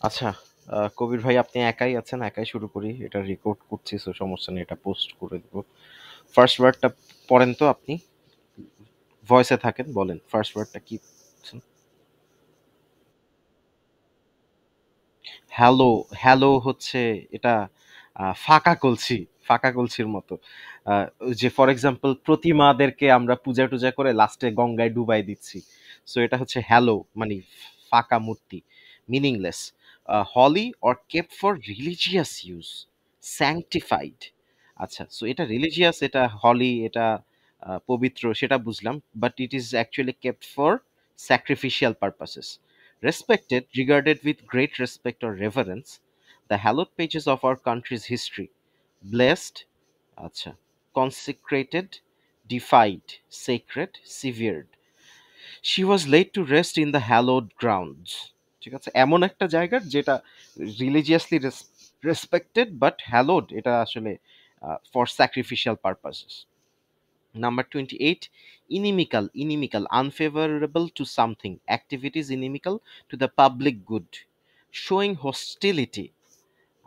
আচ্ছা, কবির ভাই আপনি একাই আছেন, একাই শুরু করি। এটা রেকর্ড করছি, সো সমস্যা নেই, এটা পোস্ট করে দেব। ফার্স্ট ওয়ার্ডটা পড়েন তো আপনি, ভয়েসে থাকেন, বলেন ফার্স্ট ওয়ার্ডটা কি? হ্যালো, হ্যালো হচ্ছে এটা ফাঁকা কলসি, ফাঁকা কলসির মতো। ওই যে ফর এক্সাম্পল প্রতিমাদেরকে আমরা পূজা টুজা করে লাস্টে গঙ্গায় ডুবাই দিচ্ছি, সো এটা হচ্ছে হ্যালো, মানে ফাঁকা মূর্তি, meaningless. Holy or kept for religious use, sanctified. আচ্ছা, সো এটা রিলিজিয়াস, এটা হলি, এটা পবিত্র, সেটা বুঝলাম, but it is actually kept for sacrificial purposes. Respected, regarded with great respect or reverence, the hallowed pages of our country's history. Blessed, acha, consecrated, defied, sacred, severed. She was laid to rest in the hallowed grounds. ঠিক আছে, এমন একটা জায়গা যেটা religiously respected but হ্যালোড, এটা আসলে for sacrificial purposes. Number 28, inimical, inimical, unfavorable to something. Activities inimical to the public good. Showing hostility.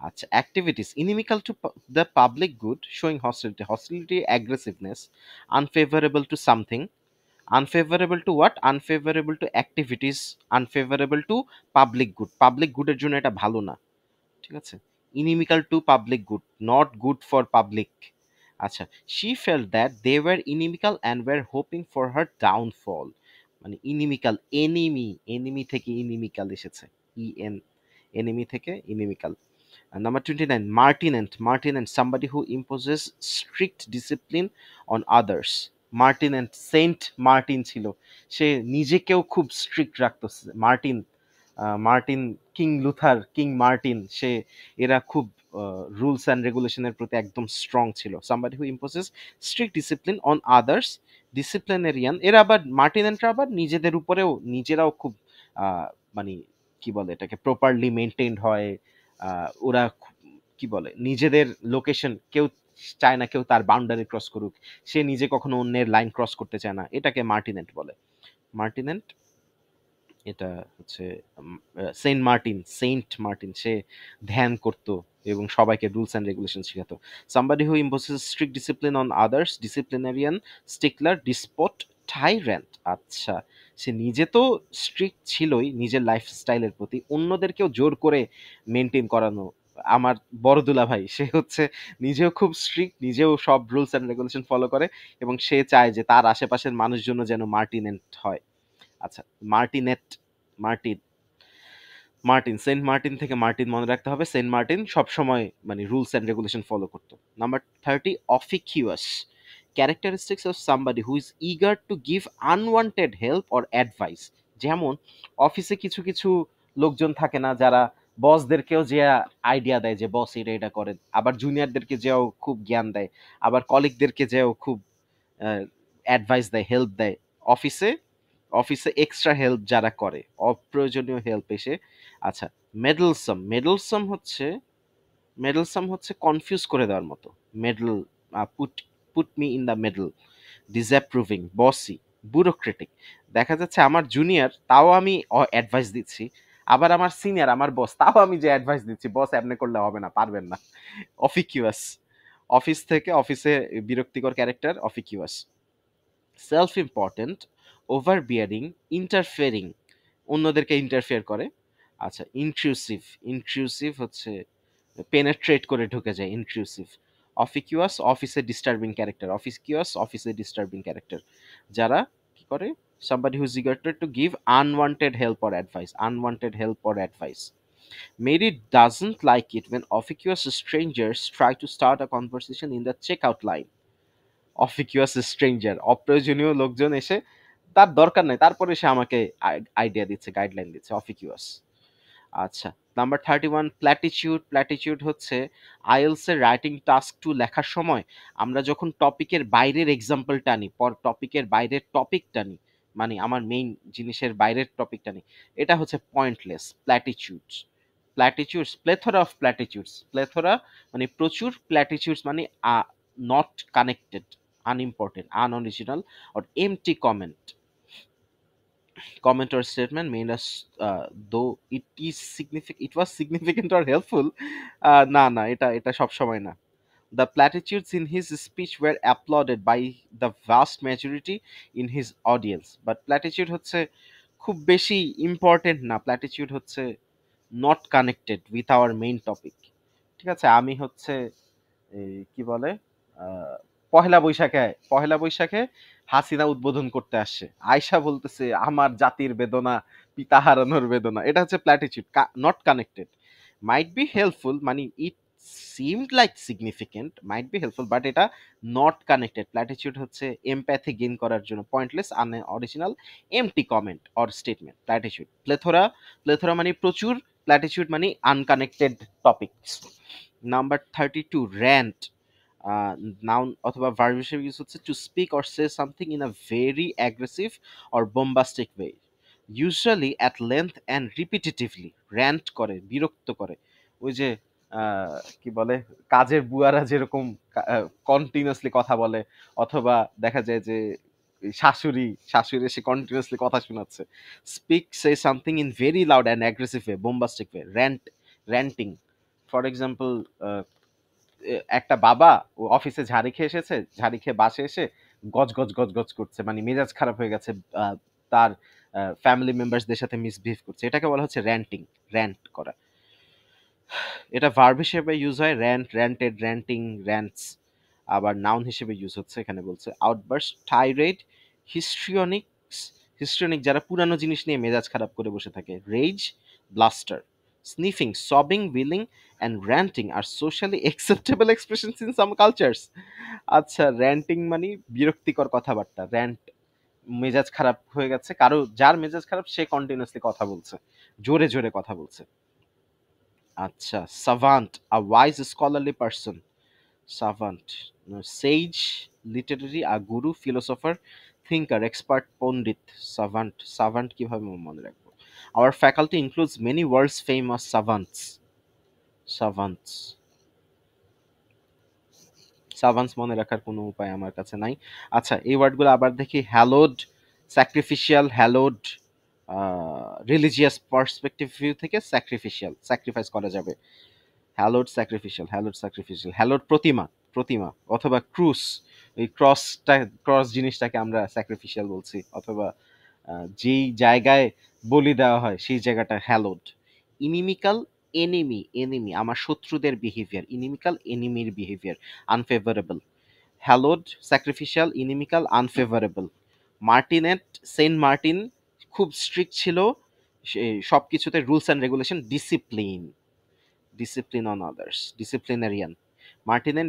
Achha, activities inimical to the public good, showing hostility. Hostility, aggressiveness. Unfavorable to something. Unfavorable to what? Unfavorable to activities. Unfavorable to public good. Public good এর জন্য এটা ভালো না। ঠিক আছে, inimical to public good, not good for public. আচ্ছা, she felt that they were inimical and were hoping for her downfall. মানে inimical, enemy, enemy থেকে ইনিমিক্যাল এসেছে, ইএন, এনিমি থেকে ইনিমিক্যাল। Number 29, martinent, martinent, somebody who imposes strict discipline on others. Martinet, saint Martin ছিল, সে নিজেকেও খুব strict রাখতো। Martin, Martin, King Luther, King Martin, সে, এরা খুব রুলস অ্যান্ড রেগুলেশনের প্রতি একদম স্ট্রং ছিল। Somebody who imposes strict discipline on others, disciplinarian. এরা আবার মার্টিনেন্টরা আবার নিজেদের উপরেও নিজেরাও খুব আহ, মানে কি বলে এটাকে, প্রপারলি মেনটেন্ড হয়। ওরা কি বলে, নিজেদের লোকেশন কেউ চায় না কেউ তার বাউন্ডারি ক্রস করুক, সে নিজে কখনো অন্যের লাইন ক্রস করতে চায় না, এটাকে মার্টিনেন্ট বলে। মার্টিনেন্ট, এটা হচ্ছে সেন্ট মার্টিন, সেন্ট মার্টিন, সে ধ্যান করত এবং সবাইকে রুলস অ্যান্ড রেগুলেশন শেখাতো। Somebody who imposes strict discipline on others, disciplinarian, stickler, despot, tyrant. আচ্ছা, সে নিজে তো স্ট্রিক্ট ছিলই নিজের লাইফস্টাইলের প্রতি, অন্যদেরকেও জোর করে মেনটেন করানো। আমার বড়দুলা ভাই, সে হচ্ছে নিজেও খুব স্ট্রিক্ট, নিজেও সব রুলস অ্যান্ড রেগুলেশন ফলো করে এবং সে চায় যে তার আশেপাশের মানুষজন যেন মার্টিনেন্ট হয়। আচ্ছা, martinet, Martin, Martin, saint Martin থেকে মার্টিন মনে রাখতে হবে। সেন্ট মার্টিন সবসময় মানে রুলস অ্যান্ড রেগুলেশন ফলো করতো। Number 30, officious, characteristics of somebody who is eager to give unwanted help or advice. যেমন অফিসে কিছু কিছু লোকজন থাকে না, যারা বসদেরকেও যে আইডিয়া দেয় যে বস এটা এটা করেন, আবার জুনিয়রদেরকে যেও খুব জ্ঞান দেয়, আবার কলিগদেরকে যেও খুব অ্যাডভাইস দেয়, হেল্প দেয়। অফিসে, অফিসে এক্সট্রা হেল্প যারা করে, অপ্রয়োজনীয় হেল্প এসে। আচ্ছা, মেডলসম, মেডলসম হচ্ছে, মেডলসম হচ্ছে কনফিউজ করে দেওয়ার মতো। Meddle, put, put me in the meddle. Disapproving, bossy, bureaucratic. দেখা যাচ্ছে আমার জুনিয়র, তাও আমি অ্যাডভাইস দিচ্ছি, আবার আমার সিনিয়র, আমার বস, তাও আমি যে অ্যাডভাইস দিচ্ছি, বস এমনি করলে হবে না, পারবেন না। অফিকিউয়াস, অফিস থেকে অফিসে বিরক্তিকর character, officious. Self important, overbearing, interfering, অন্যদেরকে ইন্টারফেয়ার করে। আচ্ছা, ইন্ট্রুসিভ, ইন্ট্রুসিভ হচ্ছে পেনেট্রেট করে ঢুকে যায়, ইন্ট্রুসিভ। অফিকিউয়াস, অফিসে ডিস্টার্বিং ক্যারেক্টার, অফিকিউয়াস, অফিসে ডিস্টার্বিং ক্যারেক্টার, যারা কি করে, somebody who is eager to give unwanted help or advice, unwanted help or advice. Mary doesn't like it when officious strangers try to start a conversation in the checkout line. Officious stranger, অপ্রয়োজনীয় লোকজন এসে, তার দরকার নাই, তারপরে সে আমাকে idea দিচ্ছে, guideline দিচ্ছে, অফিকিউয়াস। আচ্ছা, নাম্বার 31, প্ল্যাটিচিউড, প্ল্যাটিচিউড হচ্ছে আইএলস এর রাইটিং টাস্ক টু লেখার সময় আমরা যখন টপিকের বাইরের এক্সাম্পল টানি, পর টপিকের বাইরের টপিক টানি, মানে আমার মেইন জিনিসের বাইরের টপিক টানি, এটা হচ্ছে pointless, platitudes. Platitudes, plethora of platitudes, plethora মানে প্রচুর, প্ল্যাটিচিউডস মানে not connected, unimportant, unoriginal, or empty comment. comment or statement made us, though it was significant or helpful, না এটা সব সময় না. The platitudes in his speech were applauded by the vast majority in his audience. But platitude হচ্ছে খুব বেশি important না. প্ল্যাটিটিউড হচ্ছে not connected with our main topic. ঠিক আছে, আমি হচ্ছে এই কি বলে আহ, পহেলা বৈশাখে হাসিনা উদ্বোধন করতে আসছে, আয়শা বলতেছে আমার জাতির বেদনা, পিতা হারানোর বেদনা. এটা হচ্ছে platitude, not connected. Might be helpful, মানে it seemed like significant, might be helpful, but এটা নট কানেক্টেড. প্ল্যাটিটিউড হচ্ছে এমপ্যাথি গেইন করার জন্য pointless original empty comment or statement. Platitude. Plethora মানে প্রচুর, প্ল্যাটিটিউড মানে unconnected topics. Number 32, rant. Noun অথবা verb হিসেবে ইউজ হচ্ছে to speak or say something in a very aggressive or bombastic way, usually at length and repetitively. Rant করে, বিরক্ত করে. ওই যে কি বলে, কাজের বুয়ারা যেরকম কন্টিনিউয়াসলি কথা বলে, অথবা দেখা যায় যে শাশুড়ি এসে কন্টিনিউয়াসলি কথা শোনাচ্ছে. Speak say something in very loud and aggressive way, bombastic way, ranting. For example, একটা বাবা ও অফিসে ঝাড়ি খেয়ে এসেছে, ঝাড়ি খেয়ে বাসে এসে গজ গজ গজ গজ করছে, মানে মেজাজ খারাপ হয়ে গেছে, তার ফ্যামিলি মেম্বারসদের সাথে মিসবিহেভ করছে, এটাকে বলা হচ্ছে র্যান্টিং, র্যান্ট করা. এটা ভার্ব হিসেবে ইউজ হয়, র্যান্ট, র্যান্টেড, র্যান্টিং, র্যান্টস. আবার নাউন হিসেবে ইউজ হচ্ছে, এখানে বলছে আউটবার্স্ট, টাইরেড, হিস্ট্রিয়নিক্স. হিস্ট্রিয়নিক যারা পুরানো জিনিস নিয়ে মেজাজ খারাপ করে বসে থাকে. Rage, blaster. Sniffing, sobbing, wailing and ranting আর socially acceptable expressions in some cultures. আচ্ছা, র্যান্টিং মানে বিরক্তিকর কথাবার্তা. র্যান্ট, মেজাজ খারাপ হয়ে গেছে কারো, যার মেজাজ খারাপ সে কন্টিনিউয়াসলি কথা বলছে, জোরে জোরে কথা বলছে. আচ্ছা, savant, a wise scholarly person. Savant. Sage, literary, a guru, philosopher, thinker, expert, pundit. Savant কিভাবে মনে রাখবো? Our faculty includes many world's famous savants. Savants মনে রাখার কোনো উপায় আমার কাছে নাই. আচ্ছা, এই ওয়ার্ডগুলো আবার দেখি. হ্যালোড, স্যাক্রিফিশিয়াল, হ্যালোড রিলিজিয়াস পার্সপেক্টিভ ভিউ থেকে স্যাক্রিফিশিয়াল, স্যাক্রিফাইস করা যাবে. হ্যালোড প্রতিমা অথবা ক্রুস, ওই ক্রস জিনিসটাকে আমরা স্যাক্রিফিশিয়াল বলছি, অথবা যেই জায়গায় বলি দেওয়া হয় সেই জায়গাটা হ্যালোড. ইনিমিক্যাল, এনিমি আমার শত্রুদের বিহেভিয়ার, ইনিমিক্যাল এনিমির behaviour, unfavourable. Hallowed, sacrificial, inimical, unfavourable. Martinet, saint Martin খুব স্ট্রিক্ট ছিল সব কিছুতে, rules and regulation, discipline on others, disciplinarian. Martinet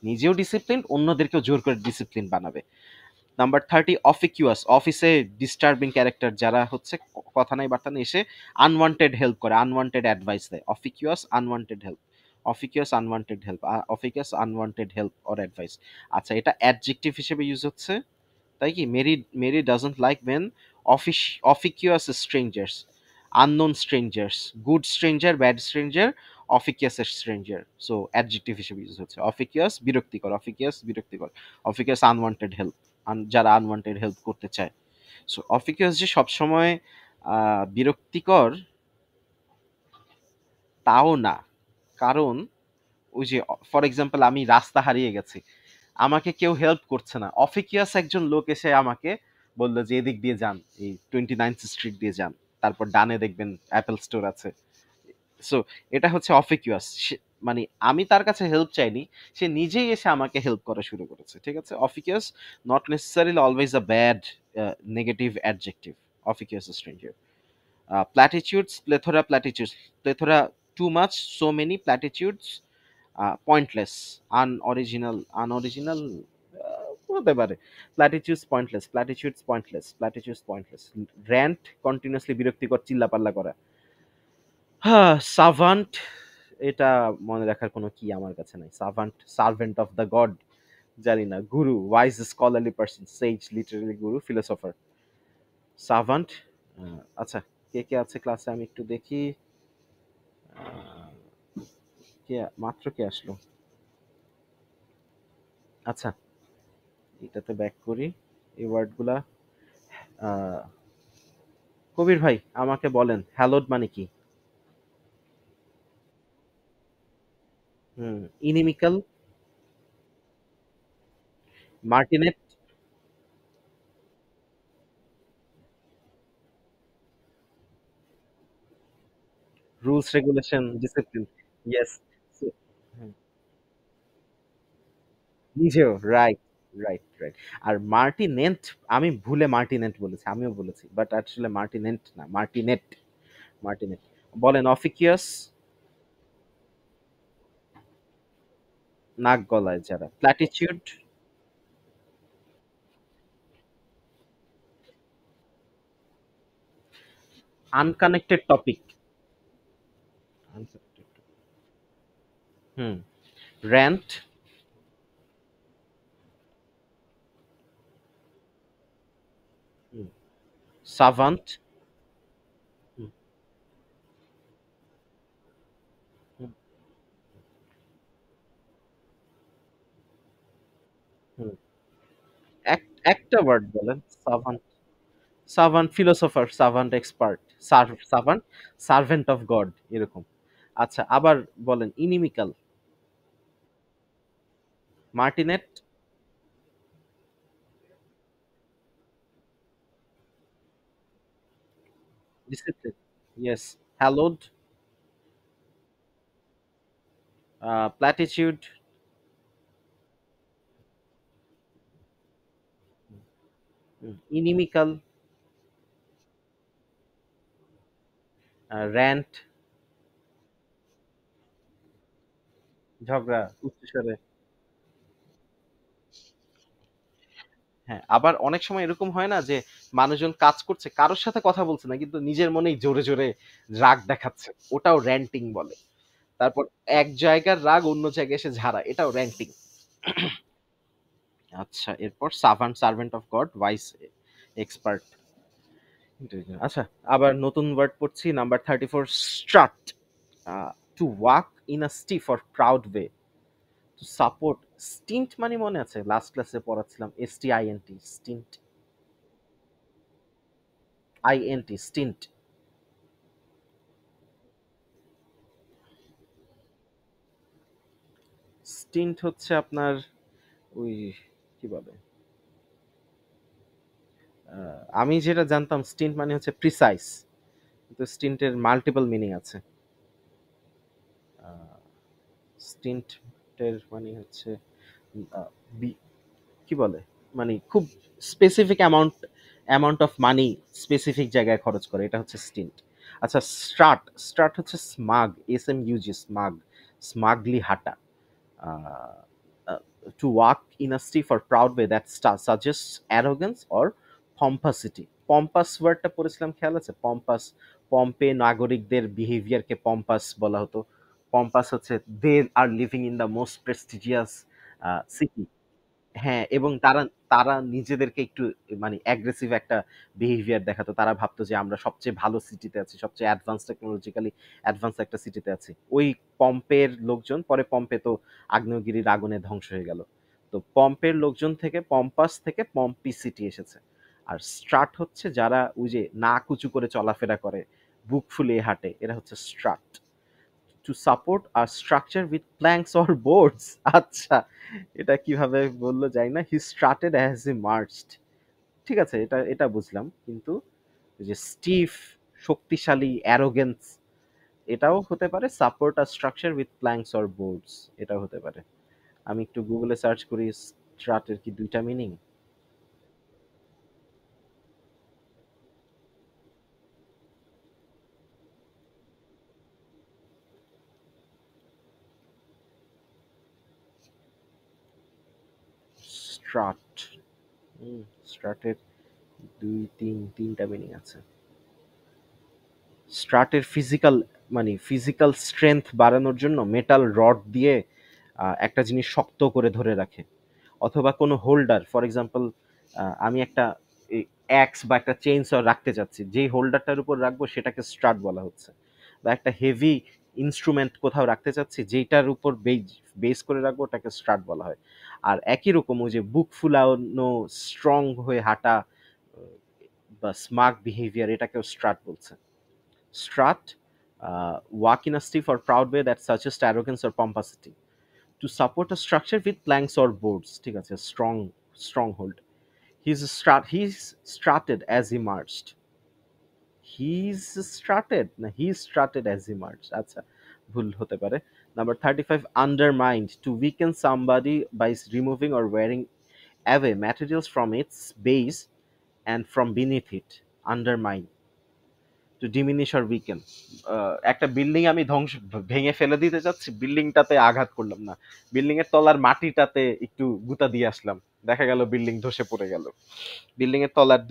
নিজেও ডিসিপ্লিন, অন্যদেরকেও জোর করে ডিসিপ্লিন বানাবে. নাম্বার 30, অফিকিউয়াস, অফিসে ডিস্টার্বিং ক্যারেক্টার যারা হচ্ছে কথা নাই বার্তা নেই, এসে আনওয়ান্টেড হেল্প করে, আনওয়ান্টেড অ্যাডভাইস দেয়. Officious unwanted help or advice. আচ্ছা, এটা অ্যাডজেক্টিভ হিসেবে ইউজ হচ্ছে, তাই কি? Mary doesn't like when officious strangers, unknown strangers, good stranger, bad stranger, officious stranger. So adjective হিসেবে ইউজ হচ্ছে. বিরক্তিকর, অফিকিয়াস আনওয়ান্টেড হেল্প, যারা আনওয়ান্টেড হেল্প করতে চায়. সো অফিকিয়াস যে সবসময় বিরক্তিকর তাও না, কারণ ওই যে ফর এক্সাম্পল আমি রাস্তা হারিয়ে গেছি, আমাকে কেউ হেল্প করছে না, অফিকিয়াস একজন লোক এসে আমাকে বললো যে এদিক দিয়ে যান, এই 29th স্ট্রিট দিয়ে যান, তারপর ডানে দেখবেন অ্যাপেল স্টোর আছে. সো এটা হচ্ছে অফিকিউয়াস, মানে আমি তার কাছে হেল্প চাইনি, সে নিজেই এসে আমাকে হেল্প করা শুরু করেছে. ঠিক আছে, officious, not necessarily always a bad negative adjective. Officious stranger. Plethora, too much, so many, platitudes, pointless, unoriginal হতে পারে. প্ল্যাটিটিউডস পয়েন্টলেস. র্যান্ট, কন্টিনিউয়াসলি বিরক্তিকর, চিল্লাপাল্লা করা. হ্যাঁ, সাভান্ট, এটা মনে রাখার কোনো কি আমার কাছে নাই. সার্ভেন্ট অফ দ্য গড, জানি না. গুরু, ওয়াইজ স্কলারলি পার্সন, সেজ, লিটারালি গুরু, ফিলোসফার. সাভান্ট. আচ্ছা, কে কে আছে ক্লাসে আমি একটু দেখি. আহ, কে মাত্র কে আসলো? আচ্ছা, এটাতে ব্যাক করি এই ওয়ার্ডগুলা. আহ, কবির ভাই আমাকে বলেন হ্যালোড মানে কি? Hmm. Inimical? Martinet? Rules regulation discipline. Yes. নিজেও রাইট, রাইট, রাইট। আর মার্টিনেন্ট, আমি ভুলে মার্টিনেন্ট বলেছি, আমিও বলেছি, বাট আসলে মার্টিনেন্ট না, মার্টিনেট। মার্টিনেট। বলেন অফিকিয়াস? নাক গলায় যারা। Platitude? Unconnected topic. Hmm. Rant? Savant? Hmm, hmm, hmm. একটা ওয়ার্ড বলেন। Savant? Savant philosopher, savant expert, savant servant of God, এরকম। আচ্ছা, আবার বলেন inimical. Martinet? Discipline. Yes. Hallowed? Platitude? Inimical? Rant? ঝগড়া উচ্চস্বরে। হ্যাঁ, আবার অনেক সময় এরকম হয় না যে মানুষজন কাজ করছে, কারোর সাথে কথা বলছে না, কিন্তু নিজের মনেই জোরে জোরে রাগ দেখাচ্ছে, ওটাও র্যান্টিং বলে। তারপর এক জায়গার রাগ অন্য জায়গায় এসে ঝাড়া, এটাও র্যান্টিং। আচ্ছা, এরপর servant, servant of God, wise, expert. আচ্ছা, আবার নতুন ওয়ার্ড পড়ছি, number 34, strut. To walk in a stiff or proud way, to support. Stint মানে মনে আছে লাস্ট ক্লাসে পড়াচ্ছিলাম, STINT, stint. INT, stint. Stint হচ্ছে আপনার ওই কি বলে, আমি যেটা জানতাম স্টিন্ট মানে হচ্ছে প্রিসাইজ, কিন্তু স্টিন্টের মাল্টিপল মিনিং আছে। স্টিন্টের মানে হচ্ছে আহ, কি বলে, মানে খুব specific amount, amount of money specific জায়গায় খরচ করে, এটা হচ্ছে স্টিন্ট। আচ্ছা, স্ট্রাট। স্ট্রাট হচ্ছে স্মাগ, SMUG, স্মাগ, স্মাগলি হাঁটা। uh, to walk in a stiff or proud way that suggests arrogance or pomposity. পম্পাস ওয়ার্ডটা পড়েছিলাম, খেয়াল আছে? পম্পাস, পম্পে নাগরিকদের বিহেভিয়ারকে পম্পাস বলা হতো। পম্পাস হচ্ছে they are living in the most prestigious city. হ্যাঁ, এবং তারা তারা নিজেদেরকে একটু মানে অ্যাগ্রেসিভ একটা বিহেভিয়ার দেখাতো। তারা ভাবতো যে আমরা সবচেয়ে ভালো সিটিতে আছি, সবচেয়ে অ্যাডভান্স, টেকনোলজিক্যালি অ্যাডভান্স একটা সিটিতে আছি। ওই পম্পের লোকজন, পরে পম্পে তো আগ্নেয়গিরির আগুনে ধ্বংস হয়ে গেল। তো পম্পের লোকজন থেকে পম্পাস থেকে পম্পি সিটি এসেছে। আর স্ট্রাট হচ্ছে যারা ওই যে নাক উঁচু করে চলাফেরা করে, বুক ফুলিয়ে হাঁটে, এরা হচ্ছে strut. To support or structure with planks or boards. আচ্ছা, এটা কিভাবে বললো যাই না, হি স্টার্টেড অ্যাজ হি মার্চড। ঠিক আছে, এটা এটা বুঝলাম, কিন্তু ওই যে স্টিফ, শক্তিশালী, অ্যারোগেন্স, এটাও হতে পারে support or structure with planks or boards, এটাও হতে পারে। আমি একটু গুগলে সার্চ করি, স্ট্রাটের কি দুইটা মিনিং? স্ট্রাট, স্ট্রাটের তিনটা মিনিং আছে। স্ট্রাটের ফিজিক্যাল, মানে ফিজিক্যাল স্ট্রেংথ বাড়ানোর জন্য মেটাল রড দিয়ে একটা জিনিস শক্ত করে ধরে রাখে, অথবা কোনো হোল্ডার, ফর এক্সাম্পল আমি একটা অ্যাক্স বা একটা চেইনস রাখতে চাচ্ছি, যেই হোল্ডারটার উপর রাখবো সেটাকে স্ট্রাট বলা হচ্ছে। বা একটা হেভি ইনস্ট্রুমেন্ট কোথাও রাখতে চাচ্ছি, যেইটার উপর বেস করে রাখবো ওটাকে স্ট্রাট বলা হয়। আর একই রকম ওই যে বুক ফুলানো, স্ট্রং হয়ে হাঁটা, বা স্মার্ট বিহেভিয়ার, এটাকেও স্ট্রাট বলছে। Strat, walk in a stiff or proud way that suggests arrogance or pomposity. To support a structure with planks or boards, ঠিক আছে, stronghold. He's strutted as he marched. He strutted as he marched. আচ্ছা, ভুল হতে পারে। Number 35, undermined, to weaken somebody by removing or wearing away materials from its base and from beneath it. Undermine, to diminish or weaken. একটা building আমি ভেঙে ফেলে দিতে চাচ্ছি, বিল্ডিংটাতে আঘাত করলাম না, বিল্ডিং এর তলার মাটিটাতে একটু গুতা দিয়ে আসলাম, দেখা গেল বিল্ডিং ধসে পড়ে গেল। বিল্ডিং এর তলার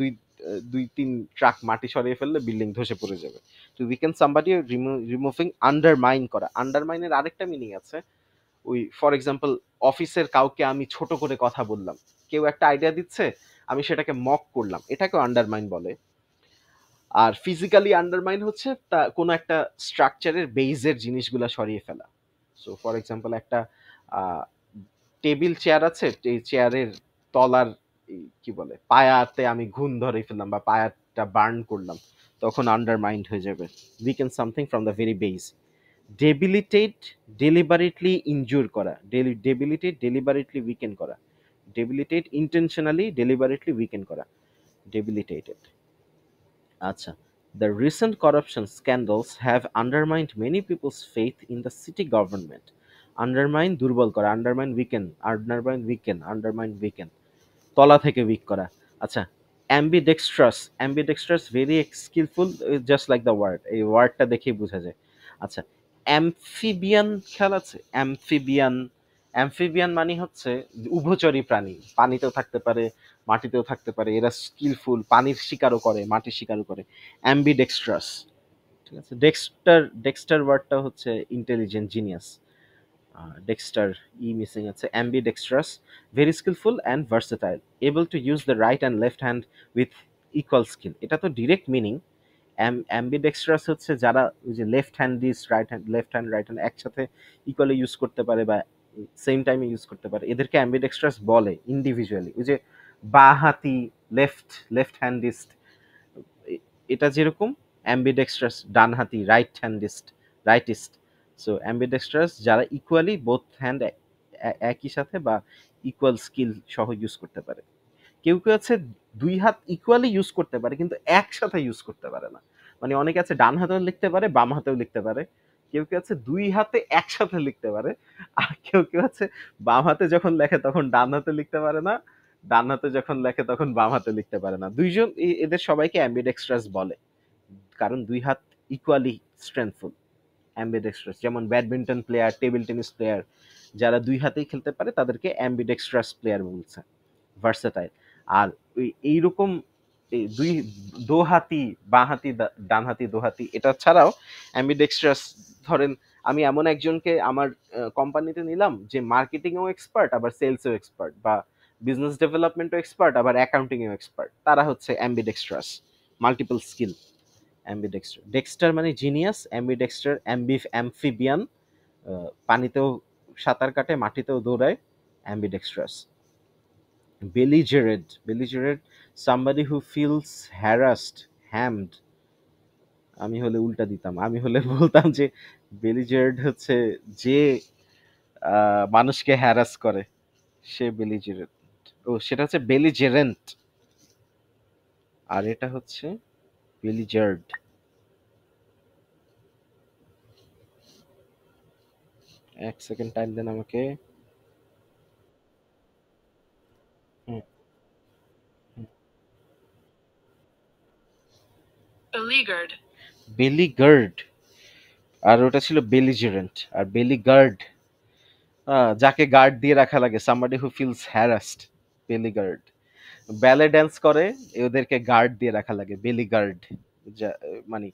দুই তিন ট্রাক মাটি সরিয়ে ফেললে বিল্ডিং ধসে পড়ে যাবে। To weaken somebody, removing, undermine করা। আন্ডারমাইনের আরেকটা মিনিং আছে, ওই ফর এক্সাম্পল অফিসের কাউকে আমি ছোট করে কথা বললাম, কেউ একটা আইডিয়া দিচ্ছে, আমি সেটাকে মক করলাম, এটাকেও আন্ডারমাইন বলে। আর ফিজিক্যালি আন্ডারমাইন হচ্ছে তা কোনো একটা স্ট্রাকচারের বেইজের জিনিসগুলো সরিয়ে ফেলা। সো ফর এক্সাম্পল একটা টেবিল চেয়ার আছে, এই চেয়ারের তলার কি বলে পায়াতে আমি ঘুণ ধরে ফেললাম বা পায়াটা বার্ন করলাম, তখন আন্ডারমাইন্ড হয়ে যাবে। Weaken something from the very base. Debilitate, deliberately injure করা। ডেবিলিটেট, ডেলিবারেটলি উইকেন করা। ডেবিলিটেট, ইন্টেনশনালি ডেলিবারেটলি উইকেন করা। ডেবিলিটেটেড। আচ্ছা, the recent corruption scandals have undermined many people's faith in the city government. Undermine, দুর্বল করা, undermine weaken, undermine weaken, undermine weaken, তলা থেকে week করা। আচ্ছা, ambidextrous, ambidextrous very skilful, just like the word, এই ওয়ার্ডটা দেখেই বোঝা যায়। আচ্ছা, অ্যামফিবিয়ান খেয়াল আছে? অ্যামফিবিয়ান, অ্যামফিবিয়ান মানে হচ্ছে উভচরী প্রাণী, পানিতেও থাকতে পারে মাটিতেও থাকতে পারে, এরা স্কিলফুল, পানির শিকারও করে মাটির শিকারও করে। অ্যাম্বিডেক্সট্রাস, ঠিক আছে। ডেক্সটার, ডেক্সটার ওয়ার্ডটা হচ্ছে intelligent, genius. Dexter E missing আছে। Ambidextrous, very skilful and versatile, able to use the right and left hand with equal skill. এটা তো ডিরেক্ট মিনিং। অ্যাম্বিডেক্সট্রাস হচ্ছে যারা ওই যে left hand is, right hand, left hand right hand একসাথে equally use করতে পারে বা সেম টাইমে ইউজ করতে পারে, এদেরকে অ্যাম্বিডেক্সট্রাস বলে ইন্ডিভিজুয়ালি। ওই যে বা হাতি, লেফট লেফট হ্যান্ডিস্ট, এটা যেরকম অ্যাম্বিডেক্সট্রাস ডান হাতি, রাইট হ্যান্ডিস্ট, রাইটিস্ট। সো অ্যাম্বিডেক্সট্রাস যারা ইকুয়ালি বোথ হ্যান্ড একই সাথে বা ইকুয়াল স্কিল সহ ইউজ করতে পারে। কেউ কেউ আছে দুই হাত ইকুয়ালি ইউজ করতে পারে কিন্তু একসাথে ইউজ করতে পারে না। মানে অনেকে আছে ডান হাতেও লিখতে পারে বাম হাতেও লিখতে পারে, কেউ কেউ আছে দুই হাতে একসাথে লিখতে পারে, আর কেউ কেউ আছে বাম হাতে যখন লেখে তখন ডান হাতে লিখতে পারে না, ডান হাতে যখন লেখে তখন বাম হাতে লিখতে পারে না। দুইজন এদের সবাইকে অ্যাম্বিডেক্সট্রাস বলে, কারণ দুই হাত ইকুয়ালি স্ট্রেংথফুল। অ্যাম্বিডেক্সট্রাস, যেমন badminton player, table tennis player, যারা দুই হাতেই খেলতে পারে তাদেরকে অ্যাম্বিডেক্সট্রাস প্লেয়ার বলছে। ভার্সেটাইল। আর এইরকম দুই দোহাতি, বাঁ হাতি, ডান হাতি, দোহাতি, এটা ছাড়াও অ্যাম্বিডেক্সট্রাস, ধরেন আমি এমন একজনকে আমার কোম্পানিতে নিলাম যে মার্কেটিংয়েও এক্সপার্ট আবার সেলসেও এক্সপার্ট, বা বিজনেস ডেভেলপমেন্টও এক্সপার্ট আবার অ্যাকাউন্টিংয়েও এক্সপার্ট, তারা হচ্ছে অ্যাম্বিডেক্সট্রাস, মাল্টিপল স্কিল। অ্যাম্বিডেক্সটার, ডেক্সটার মানে জিনিয়াস, অ্যাম্বিডেক্সটার অ্যাম্ফিবিয়ান, পানিতেও সাঁতার কাটে মাটিতেও দৌড়ায়, অ্যাম্বিডেক্সট্রাস। belligerent, belligerent, somebody who feels harassed, hammed। আমি হলে উল্টা দিতাম, আমি হলে বলতাম যে belligerent হচ্ছে যে মানুষকে হ্যারাস করে, সে belligerent। ও সেটা হচ্ছে belligerent, আর এটা হচ্ছে belligered। এক সেকেন্ড টাইম দেন আমাকে। হুম, হুম। beleaguered, belligered, আর ওটা ছিল belligerent। আর belligered, যাকে গার্ড দিয়ে রাখা লাগে, somebody who feels harassed, belligered। ব্যালে ড্যান্স করে ওদেরকে গার্ড দিয়ে রাখা লাগে, বেলি গার্ড, মানে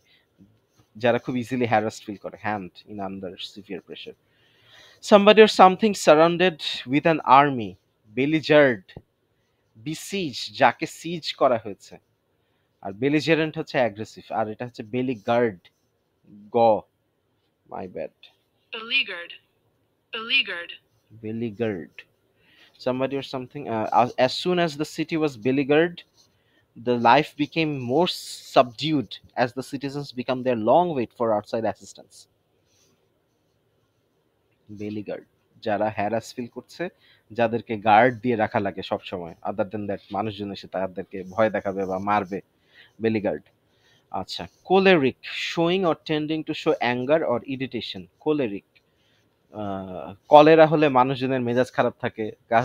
যারা খুব ইজিলি হ্যারাসড ফিল করে, hand in under severe pressure. somebody or something surrounded with an army, beleaguered, besiege, যাকে সিজ করা হয়েছে। আর belligerent হচ্ছে অ্যাগ্রেসিভ, আর এটা হচ্ছে বেলি গার্ড, গ, my bad. beleaguered, beleaguered, beleaguered, somebody or something, as soon as the city was beleaguered The life became more subdued as the citizens become their long wait for outside assistance. বেলি guard, যারা harass feel করছে, যাদেরকে guard দিয়ে রাখা লাগে সব সময়, আদার দেন that মানুষজন এসে তাদেরকে ভয় দেখাবে বা মারবে, বেলি গার্ড। আচ্ছা, choleric, showing or tending to show anger or irritation, choleric. Cholera হলে মানুষজনের মেজাজ খারাপ থাকে,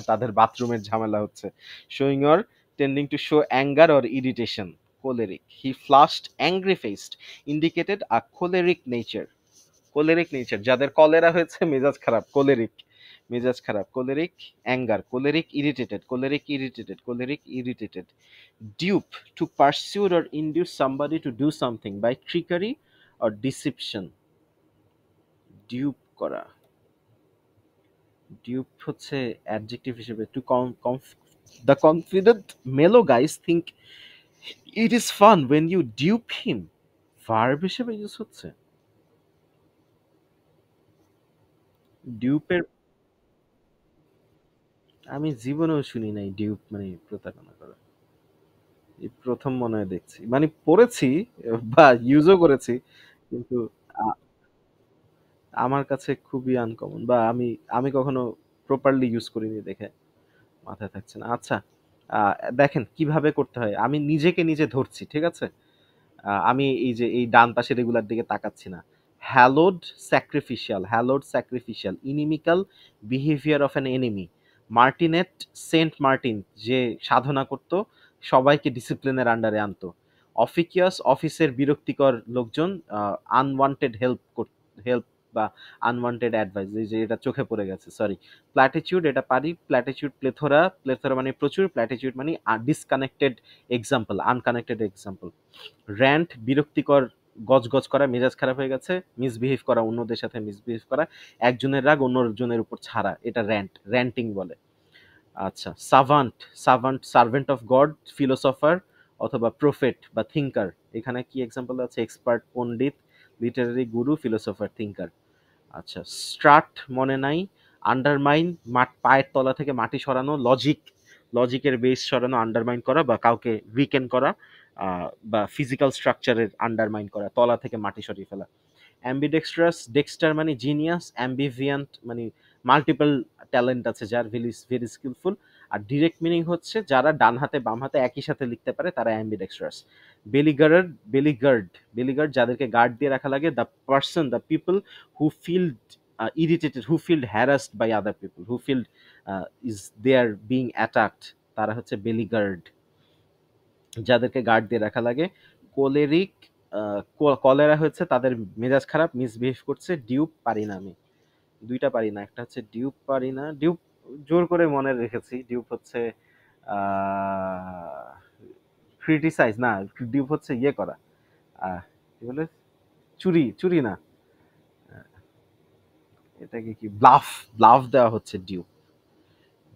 তাদের বাথরুমের ঝামেলা হচ্ছে। Showing or tending to show anger or irritation, choleric. He flushed angry faced indicated a choleric nature. Choleric nature, যাদের কলেরা হয়েছে, মেজাজ খারাপ, কোলেরিক, মেজাজ খারাপ, choleric. Anger, choleric irritated, choleric irritated, choleric irritated. Dupe, to pursue or induce somebody to do something by trickery or deception, dupe করা। Dupe হচ্ছে adjective হিসেবে, to the confident mellow guys think it is fun when you dupe him, verb হিসেবে use হচ্ছে। ডিউপের আমি জীবনেও শুনি নাই ডিউপ মানে প্রতারণা করা। এই প্রথম মনে হয় দেখছি, মানে পড়েছি বা ইউজও করেছি, কিন্তু আমার কাছে খুবই আনকমন, বা আমি আমি কখনো প্রপারলি ইউজ করিনি দেখে মাথায় থাকছে না। আচ্ছা, দেখেন কিভাবে করতে হয়, আমি নিজেকে নিজে ধরছি, ঠিক আছে? আমি এই যে এই ডান পাশের এগুলার দিকে তাকাচ্ছি না। Hallowed sacrificial, hallowed sacrificial, inimical behaviour of an enemy. Martinet, saint Martin, যে সাধনা করত, সবাইকে ডিসিপ্লিনের আন্ডারে আনতো। অফিকিয়াস, অফিসের বিরক্তিকর লোকজন, আনওয়ান্টেড হেল্প বা আনওয়ান্টেড অ্যাডভাইস, এই যে এটা চোখে পড়ে গেছে, সরি। প্ল্যাটিটিউড, এটা পারি। প্ল্যাটিটিউড, প্লেথোরা, প্লেথোরা মানে প্রচুর, প্ল্যাটিটিউড মানে ডিসকানেক্টেড এক্সাম্পল, আনকানেক্টেড এক্সাম্পল। র্যান্ট, বিরক্তিকর, গজগজ করা, মেজাজ খারাপ হয়ে গেছে, মিসবিহেভ করা, অন্যদের সাথে মিসবিহেভ করা, একজনের রাগ অন্যজনের উপর ছাড়া, এটা র্যান্ট, র্যান্টিং বলে। আচ্ছা, savant, savant servant of god, philosopher অথবা প্রফেট বা থিঙ্কার। এখানে কি এক্সাম্পল আছে? এক্সপার্ট, পণ্ডিত, লিটারারি, গুরু, ফিলোসফার, থিঙ্কার। আচ্ছা, স্ট্রাট মনে নাই। আন্ডারমাইন, পায়ের তলা থেকে মাটি সরানো, লজিক, লজিকের বেস সরানো, আন্ডারমাইন করা বা কাউকে উইকেন করা, বা ফিজিক্যাল স্ট্রাকচারের আন্ডারমাইন করা, তলা থেকে মাটি সরিয়ে ফেলা। অ্যাম্বিডেক্সট্রাস, ডেক্সটার মানে জিনিয়াস, অ্যাম্বিভিয়ান্ট মানে মাল্টিপল ট্যালেন্ট আছে যার, ভেরি ভেরি স্কিলফুল। আর ডিরেক্ট মিনিং হচ্ছে যারা ডান হাতে বাম হাতে একই সাথে লিখতে পারে তারা অ্যাম্বিডেক্সট্রাস। বেলিগার্ড, বেলিগার্ড, বেলিগার্ড যাদেরকে গার্ড দিয়ে রাখা লাগে, the person, the people who feel irritated, who feel harassed by other people, who feel is they are being attacked, তারা হচ্ছে বেলিগার্ড, যাদেরকে গার্ড দিয়ে রাখা লাগে। কোলেরিক, কলেরা হচ্ছে তাদের মেজাজ খারাপ, মিসবিহেভ করছে। ডিউপ পারি না আমি, দুইটা পারি না, একটা হচ্ছে ডিউপ পারি না, ডিউপ জোর করে মনে রেখেছি, ডিউপ হচ্ছে ক্রিটিসাইজ না, ডিউপ হচ্ছে ইয়ে করা, কি বলে, চুরি, চুরি না, এটাকে কি, ব্লাফ, ব্লাফ দেওয়া হচ্ছে ডিউপ,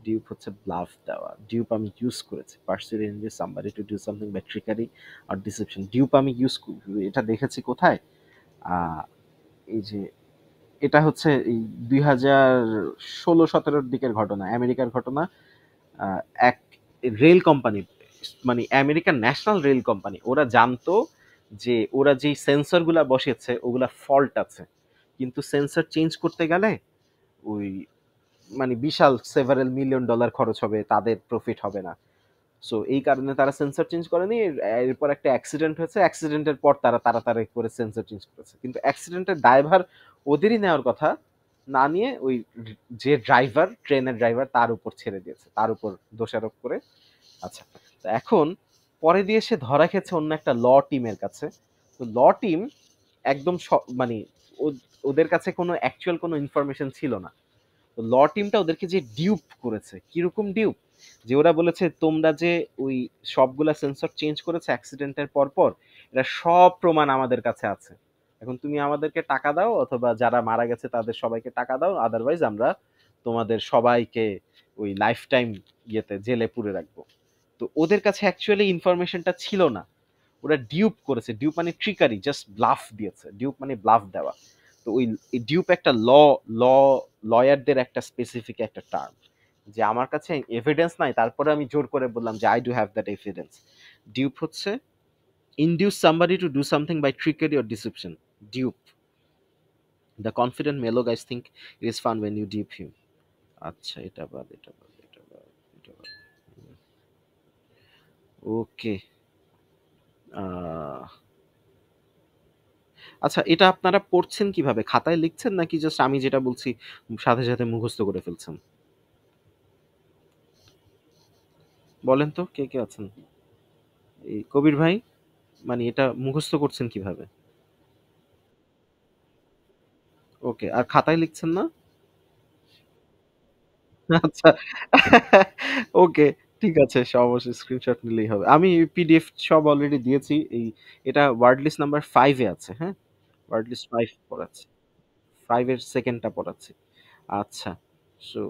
ডিউপ হচ্ছে ব্লাফ দেওয়া। ডিউপ আমি ইউজ করেছি, pursuing somebody to do something by trickery আর ডিসেপশন। ডিউপ আমি ইউজ, এটা দেখেছি কোথায়, আহ, এই যে এটা হচ্ছে এই 2016-17 দিকের ঘটনা, আমেরিকার ঘটনা। আহ, এক রেল কোম্পানি, মানে আমেরিকান ন্যাশনাল রেল কোম্পানি, ওরা জানতো যে ওরা যেই সেন্সরগুলা বসেছে ওগুলা ফল্ট আছে, কিন্তু সেন্সর চেঞ্জ করতে গেলে ওই মানে বিশাল সেভারেল মিলিয়ন ডলার খরচ হবে, তাদের প্রফিট হবে না। সো এই কারণে তারা সেন্সর চেঞ্জ করেনি। এরপর একটা অ্যাক্সিডেন্ট হয়েছে, অ্যাক্সিডেন্টের পর তারা তাড়াতাড়ি করে সেন্সর চেঞ্জ করেছে, কিন্তু অ্যাক্সিডেন্টের দায়ভার ওদেরই নেওয়ার কথা না নিয়ে ওই যে ড্রাইভার, ট্রেনের ড্রাইভার, তার উপর ছেড়ে দিয়েছে, তার উপর দোষারোপ করে। আচ্ছা, তো এখন পরে দিয়ে সে ধরা খেয়েছে অন্য একটা ল টিমের কাছে। তো ল টিম একদম মানে ওদের কাছে কোনো অ্যাকচুয়াল কোনো ইনফরমেশন ছিল না। তো ল টিমটা ওদেরকে যে ডিউপ করেছে, কিরকম ডিউপ, যে ওরা বলেছে তোমরা যে ওই সবগুলা সেন্সর চেঞ্জ করেছে অ্যাক্সিডেন্টের পর পর, এটা সব প্রমাণ আমাদের কাছে আছে, এখন তুমি আমাদেরকে টাকা দাও অথবা যারা মারা গেছে তাদের সবাইকে টাকা দাও, আদারওয়াইজ আমরা তোমাদের সবাইকে ওই লাইফ টাইম ইয়েতে জেলে পুরে রাখবো। তো ওদের কাছে অ্যাকচুয়ালি ইনফরমেশনটা ছিল না, ওরা ডিউপ করেছে, ডিউপ মানে ট্রিকারি, জাস্ট ব্লাফ দিয়েছে, ডিউপ মানে ব্লাফ দেওয়া। তো ওই ডিউপ একটা ল, লয়ারদের একটা স্পেসিফিক একটা টার্ম। যে আমার কাছে এভিডেন্স নাই, তারপরে আমি জোর করে বললাম যে I do have that evidence. Dupe হচ্ছে induce somebody to do something by trickery or deception. Dupe. The confident mellow guys think it is fun when you dupe him. আচ্ছা, এটা বাদ, এটা বাদ, এটা বাদ, এটা বাদ। ওকে। আচ্ছা, এটা আপনারা পড়ছেন কিভাবে? খাতায় লিখছেন নাকি জাস্ট আমি যেটা বলছি সাথে সাথে মুখস্থ করে ফেলছেন? বলেন তো কে কে আছেন? এই কবির ভাই, মানে এটা মুখস্থ করছেন কিভাবে? ওকে, আর খাতায় লিখছেন না? আচ্ছা। ওকে, ঠিক আছে। অবশ্যই স্ক্রিনশট নিলেই হবে। আমি পিডিএফ সব অলরেডি দিয়েছি। এটা ওয়ার্ড লিস্ট নাম্বার 5 এ আছে, হ্যাঁ? ওয়ার্ড লিস্ট 5 পড়াচ্ছি। 5 এর সেকেন্ডটা পড়াচ্ছি। আচ্ছা। সো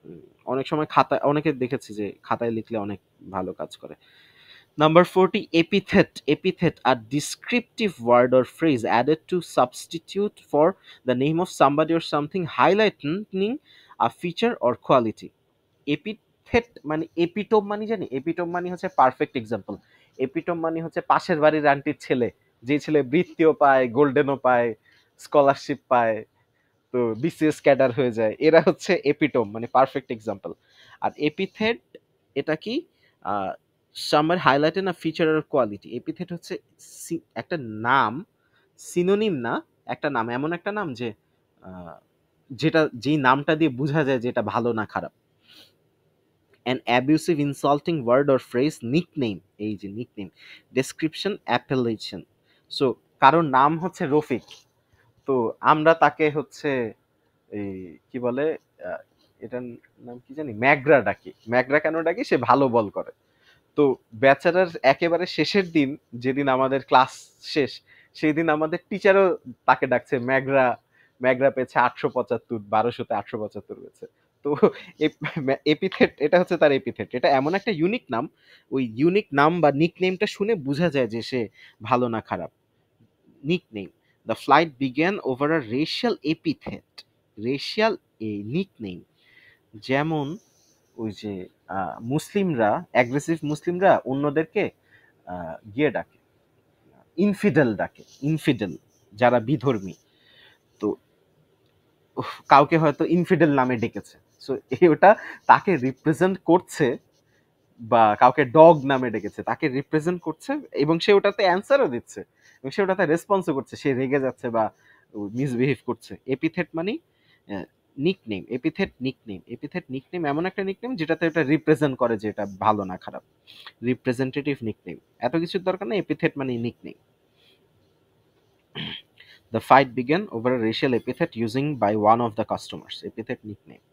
উম অনেক সময় খাতায় অনেকে দেখেছি যে খাতায় লিখলে অনেক ভালো কাজ করে। Number 40, epithet. Epithet, a descriptive word or phrase added to substitute for the name of somebody or something, highlighting a feature or quality. Epithet মানে এপিটোম মানে জানি, এপিটোম মানে হচ্ছে পারফেক্ট এক্সাম্পল। এপিটোম মানে হচ্ছে পাশের বাড়ির আন্টির ছেলে, যে ছেলে বৃত্তিও পায়, গোল্ডেনও পায়, স্কলারশিপ পায়, তো বিসিএস ক্যাডার হয়ে যায়, এরা হচ্ছে এপিটোম মানে পারফেক্ট এক্সাম্পল। আর এপিথেট এটা কি? সামার হাইলাইট না ফিচার আর কোয়ালিটি। এপিথেট হচ্ছে একটা নাম, সিনোনিম না, একটা নাম, এমন একটা নাম যে আহ, যেটা যেই নামটা দিয়ে বোঝা যায় যে এটা ভালো না খারাপ। an abusive insulting word or phrase, nickname, এই যে nickname, description, appellation. সো কারোর নাম হচ্ছে রফিক, তো আমরা তাকে হচ্ছে এই কি বলে, আহ, এটার নাম কি জানি, ম্যাগরা ডাকি। ম্যাগরা কেন ডাকি? সে ভালো বল করে। তো বেচারার একেবারে শেষের দিন, যেদিন আমাদের ক্লাস শেষ, সেই দিন আমাদের টিচারও তাকে ডাকছে ম্যাগরা। ম্যাগরা পেয়েছে 875, 1200-তে 875 পেয়েছে। তো এপিথেট এটা হচ্ছে তার এপিথেট। এটা এমন একটা ইউনিক নাম, ওই ইউনিক নাম বা নিক নেমটা শুনে বোঝা যায় যে সে ভালো না খারাপ। Nickname, the flight began over a racial epithet. Racial a nickname, যেমন ওই যে মুসলিমরা, অ্যাগ্রেসিভ মুসলিমরা অন্যদেরকে গিয়ে ডাকে, ইনফিডেল ডাকে, ইনফিডেল যারা বিধর্মী। তো কাউকে হয়তো ইনফিডেল নামে ডেকেছে, সো ওটা তাকে রিপ্রেজেন্ট করছে, বা কাউকে ডগ নামে ডেকেছে তাকে রিপ্রেজেন্ট করছে, এবং সে ওটাতে অ্যান্সারও দিচ্ছে, এবং সে ওটাতে রেসপন্সও করছে, সে রেগে যাচ্ছে বা মিসবিহেভ করছে। এপিথেট মানে nickname. Epithet nickname, epithet nickname এমন একটা নিকনেম যেটাতে এটা রিপ্রেজেন্ট করে যে এটা ভালো না খারাপ, রিপ্রেজেন্টেটিভ নিকনেম। এত কিছুর দরকার নেই, এপিথেট মানে nickname. The fight began over a racial epithet using by one of the customers. Epithet nickname.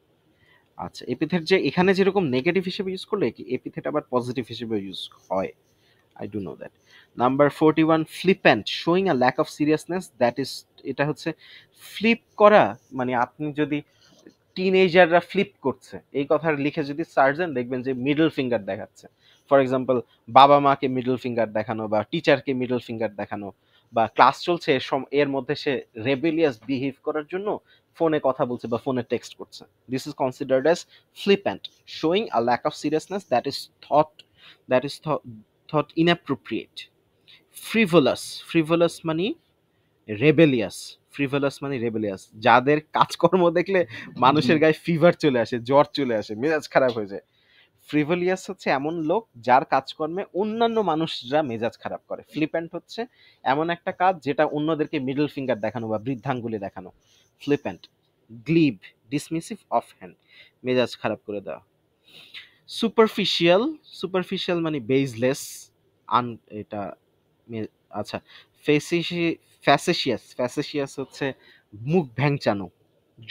আচ্ছা, এপিথেট যে এখানে যেরকম নেগেটিভ হিসেবে ইউজ করলে, এপিথেট আবার পজিটিভ হিসেবে ইউজ হয়। I do know that. Number 41, flippant, showing a lack of seriousness, that is, এটা হচ্ছে ফ্লিপ করা, মানে আপনি যদি টিনেজাররা ফ্লিপ করছে এই কথা লিখে যদি সার্চ দেন, দেখবেন যে মিডল ফিঙ্গার দেখাচ্ছে। ফর এক্সাম্পল, বাবা মাকে মিডল ফিঙ্গার দেখানো, বা টিচারকে মিডল ফিঙ্গার দেখানো, বা ক্লাস চলছে এর মধ্যে সে রেবেলিয়াস বিহেভ করার জন্য ফোনে কথা বলছে বা ফোনে টেক্সট করছে। This is considered as flippant, showing a lack of seriousness that is thought inappropriate. Frivolous, frivolous মানে রেবেলিয়াস। ফ্রিভোলাস মানে রেবেলিয়াস, যাদের কাজকর্ম দেখলে মানুষের গায়ে ফিভার চলে আসে, জ্বর চলে আসে, মেজাজ খারাপ হয়ে যায়। ফ্রিভোলিয়াস হচ্ছে এমন লোক যার কাজকর্মে অন্যান্য মানুষরা মেজাজ খারাপ করে। ফ্লিপ্যান্ট হচ্ছে এমন একটা কাজ যেটা অন্যদেরকে মিডল ফিঙ্গার দেখানো বা বৃদ্ধাঙ্গুলি দেখানো। ফ্লিপ্যান্ট। গ্লিব, ডিসমিসিভ, অফ হ্যান্ড, মেজাজ খারাপ করে দেওয়া। সুপারফিশিয়াল, সুপারফিশিয়াল মানে বেজলেস, আন, এটা আচ্ছা। ফ্যাসেশিয়াস, ফ্যাসেশিয়াস হচ্ছে মুখ ভ্যাংচানো।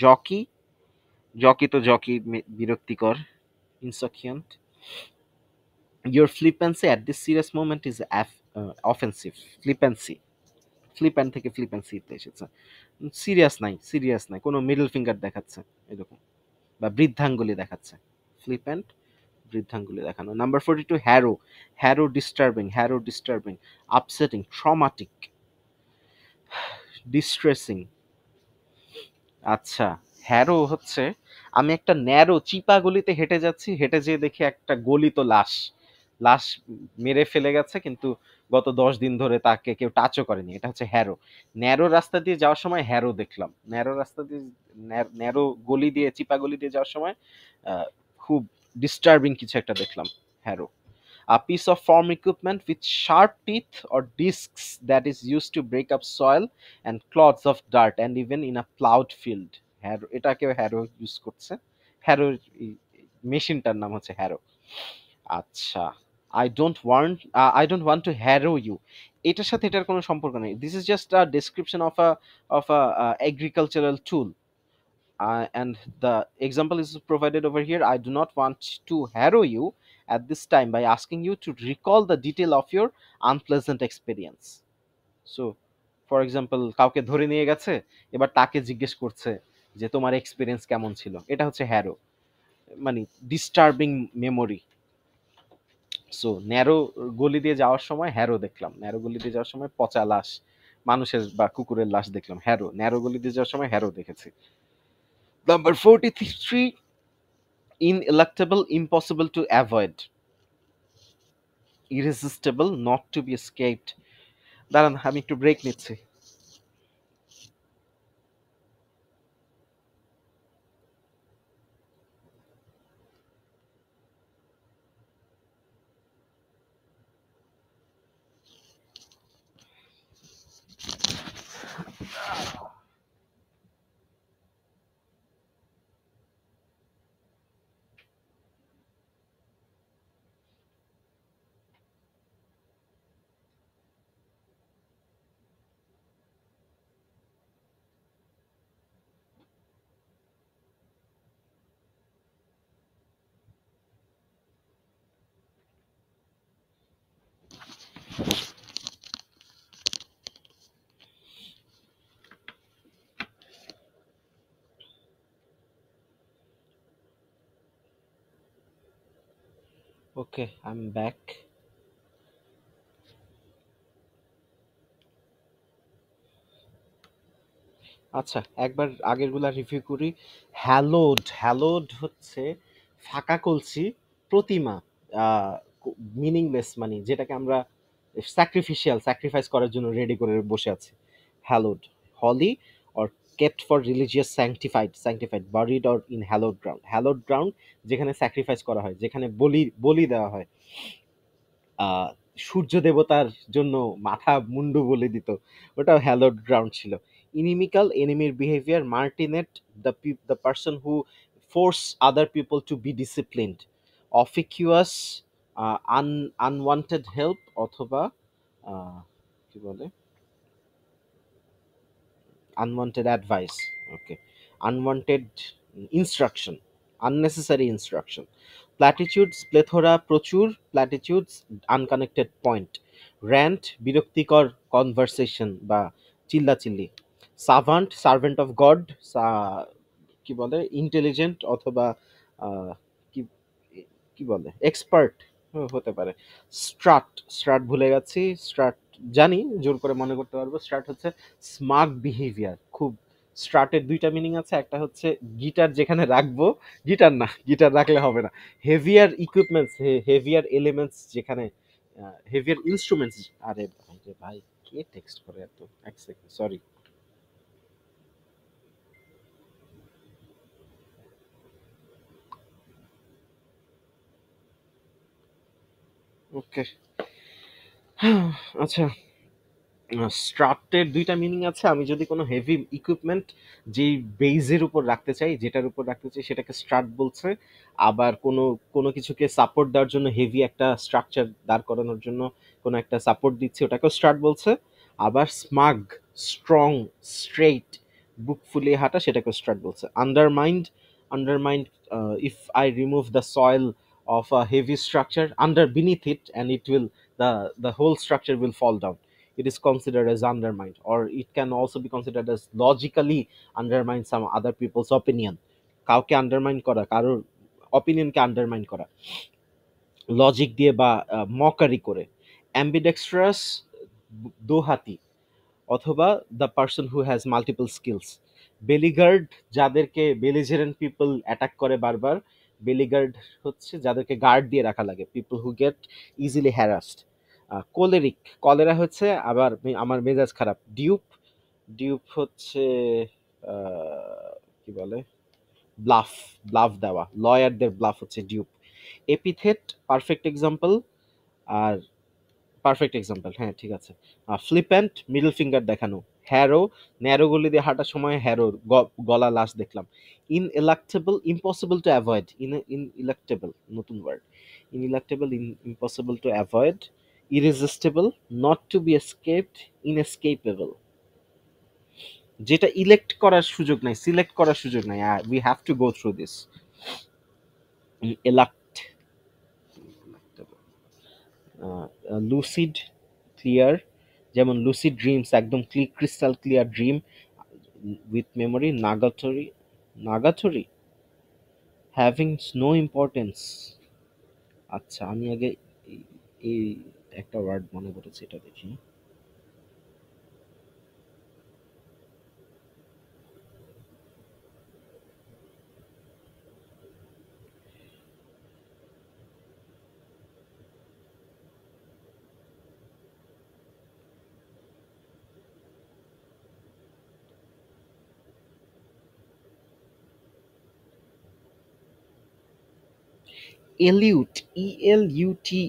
জকি, জকি তো জকি, বিরক্তিকর, insouciant. Your flippancy at this serious moment is offensive. Flippancy, flippant থেকে ফ্লিপেন্সিতে এসেছে। সিরিয়াস নাই, সিরিয়াস নাই, কোনো মিডল ফিঙ্গার দেখাচ্ছে এরকম, বা বৃদ্ধাঙ্গুলি দেখাচ্ছে। ফ্লিপ্যান্ট, বৃদ্ধাঙ্গুলি দেখানো। Number 42, harrow, harrow disturbing, harrow disturbing, upsetting, traumatic, distressing. আচ্ছা, হ্যারো হচ্ছে আমি একটা ন্যারো চিপা গলিতে হেঁটে যাচ্ছি, হেঁটে যেয়ে দেখি একটা গলিত লাশ। লাশ মেরে ফেলে গেছে, কিন্তু গত ১০ দিন ধরে তাকে কেউ টাচও করেনি। এটা হচ্ছে হ্যারো। ন্যারো রাস্তা দিয়ে যাওয়ার সময় হ্যারো দেখলাম। ন্যারো রাস্তা দিয়ে ন্যারো গলি দিয়ে চিপা গলি দিয়ে যাওয়ার সময় আ খুব ডিস্টার্বিং কিছু একটা দেখলাম। Harrow. A piece of farm equipment with sharp teeth or discs that is used to break up soil and clods of dirt and even in a plowed field. Harrow, এটাকেও হ্যারো ইউজ করছে। Harrow মেশিনটার নাম হচ্ছে harrow. আচ্ছা, I don't want to harrow you, এটার সাথে এটার কোনো সম্পর্ক নেই। This is just a description of a agricultural tool. And the example is provided over here. I do not want to harrow you at this time by asking you to recall the detail of your unpleasant experience. So, for example, কাউকে ধরে নিয়ে গেছে, এবার তাকে জিজ্ঞেস করছে যে তোমার এক্সপিরিয়েন্স কেমন ছিল। এটা হচ্ছে হ্যারো, মানে ডিস্টার্বিং মেমোরি। সো ন্যারো গলি দিয়ে যাওয়ার সময় হ্যারো দেখলাম, ন্যারো গলি দিয়ে যাওয়ার সময় পচা লাশ, মানুষের বা কুকুরের লাশ দেখলাম। হ্যারো, ন্যারো গলি দিয়ে যাওয়ার সময় হ্যারো দেখেছি। Number 43, ineluctable, impossible to avoid, irresistible, not to be escaped. দাঁড়ান, আমি একটু ব্রেক নিচ্ছি। ওকে, আই এম ব্যাক। আচ্ছা, একবার আগেরগুলা রিভিউ করি। হ্যালোড, হ্যালোড হচ্ছে ফাঁকা কলসি, প্রতিমা, মিনিংলেস, মানে যেটাকে আমরা স্যাক্রিফাইস করার জন্য রেডি করে বসে আছি। হ্যালোড, হলি or kept for religious sanctified buried or in hallowed ground, যেখানে স্যাক্রিফাইস করা হয়, যেখানে বলি বলি দেওয়া হয়। আহ সূর্য দেবতার জন্য মাথা মুন্ডু বলে দিত, ওটাও হ্যালোড গ্রাউন্ড ছিল। ইনিমিক্যাল, এনিমির behaviour. Martinet, the person who force other people to be disciplined. Officious, unwanted help, অথবা কি বলে, unwanted advice. Okay, unwanted instruction, unnecessary instruction. Platitudes, plethora, প্রচুর, platitudes, unconnected point. Rant, বিরক্তিকর কনভারসেশন বা চিল্লাচিল্লি। Savant, servant of god, কি বলে, intelligent, অথবা আহ, কি কি বলে, এক্সপার্ট হতে পারে। স্ট্রাট, স্ট্রাট ভুলে গেছি, স্ট্রাট জানি, জোর করে মনে করতে পারবো। স্ট্রাট হচ্ছে স্মার্ট বিহেভিয়ার। খুব, স্ট্রাটের দুইটা মিনিং আছে, একটা হচ্ছে গিটার যেখানে রাখবো, গিটার না, গিটার রাখলে হবে না, হেভিয়ার ইকুইপমেন্টস, হেভিয়ার এলিমেন্টস যেখানে, হেভিয়ার ইনস্ট্রুমেন্টস। আরে ভাই রে ভাই, কে টেক্সট করে এত, এক সেকেন্ড, সরি। ওকে, আচ্ছা, স্ট্রাটের দুইটা মিনিং আছে। আমি যদি কোনো হেভি ইকুইপমেন্ট যেই বেজের উপর রাখতে চাই, যেটার উপর রাখতে চাই, সেটাকে স্ট্রাট বলছে। আবার কোনো কোনো কিছুকে সাপোর্ট দেওয়ার জন্য, হেভি একটা স্ট্রাকচার দাঁড় করানোর জন্য কোনো একটা সাপোর্ট দিচ্ছে, ওটাকেও স্ট্রাট বলছে। আবার স্মাগ, স্ট্রং, স্ট্রেইট, বুক ফুলিয়ে হাঁটা, সেটাকেও স্ট্রাট বলছে। Undermine, undermine, if I remove the soil of a heavy structure under beneath it, and it will, the whole structure will fall down. It is considered as undermined, or it can also be considered as logically undermine some other people's opinion. কাউকে undermine করা, কারোর অপিনিয়নকে undermine করা logic দিয়ে বা mockery করে। Ambidextrous, দোহাতি, অথবা the person who has multiple skills. Belly guard, যাদেরকে বেলিজেরেন্ট পিপল অ্যাটাক করে বারবার, বেলিগার্ড হচ্ছে যাদেরকে গার্ড দিয়ে রাখা লাগে, people who get easily harassed. Choleric, cholera হচ্ছে আবার আমার মেজাজ খারাপ। ডিউপ, ডিউপ হচ্ছে কি বলে, ব্লাফ, ব্লাফ দেওয়া, লয়ারদের ব্লাফ হচ্ছে ডিউপ। Epithet, perfect example. আর পারফেক্ট এক্সাম্পল, হ্যাঁ ঠিক আছে। ফ্লিপ্যান্ট, মিডল ফিঙ্গার দেখানো। হ্যারো, ন্যারো গলি দিয়ে হাঁটার সময় হ্যারো, গলা লাশ দেখলাম। Ineluctable, impossible to avoid. Ineluctable, নতুন word. Ineluctable, impossible to avoid. Irresistible, not to be escaped, inescapable. যেটা ইলেক্ট করার সুযোগ নাই, সিলেক্ট করার সুযোগ নাই, we have to go through this. এলাক্ট, লুসিড, ক্লিয়ার, যেমন লুসিড ড্রিমস, একদম crystal clear dream with memory. Nugatory, nugatory having no importance. আচ্ছা আমি আগে এই এই একটা ওয়ার্ড মনে করেছি, এটা দেখি। Eliot, ELUTE।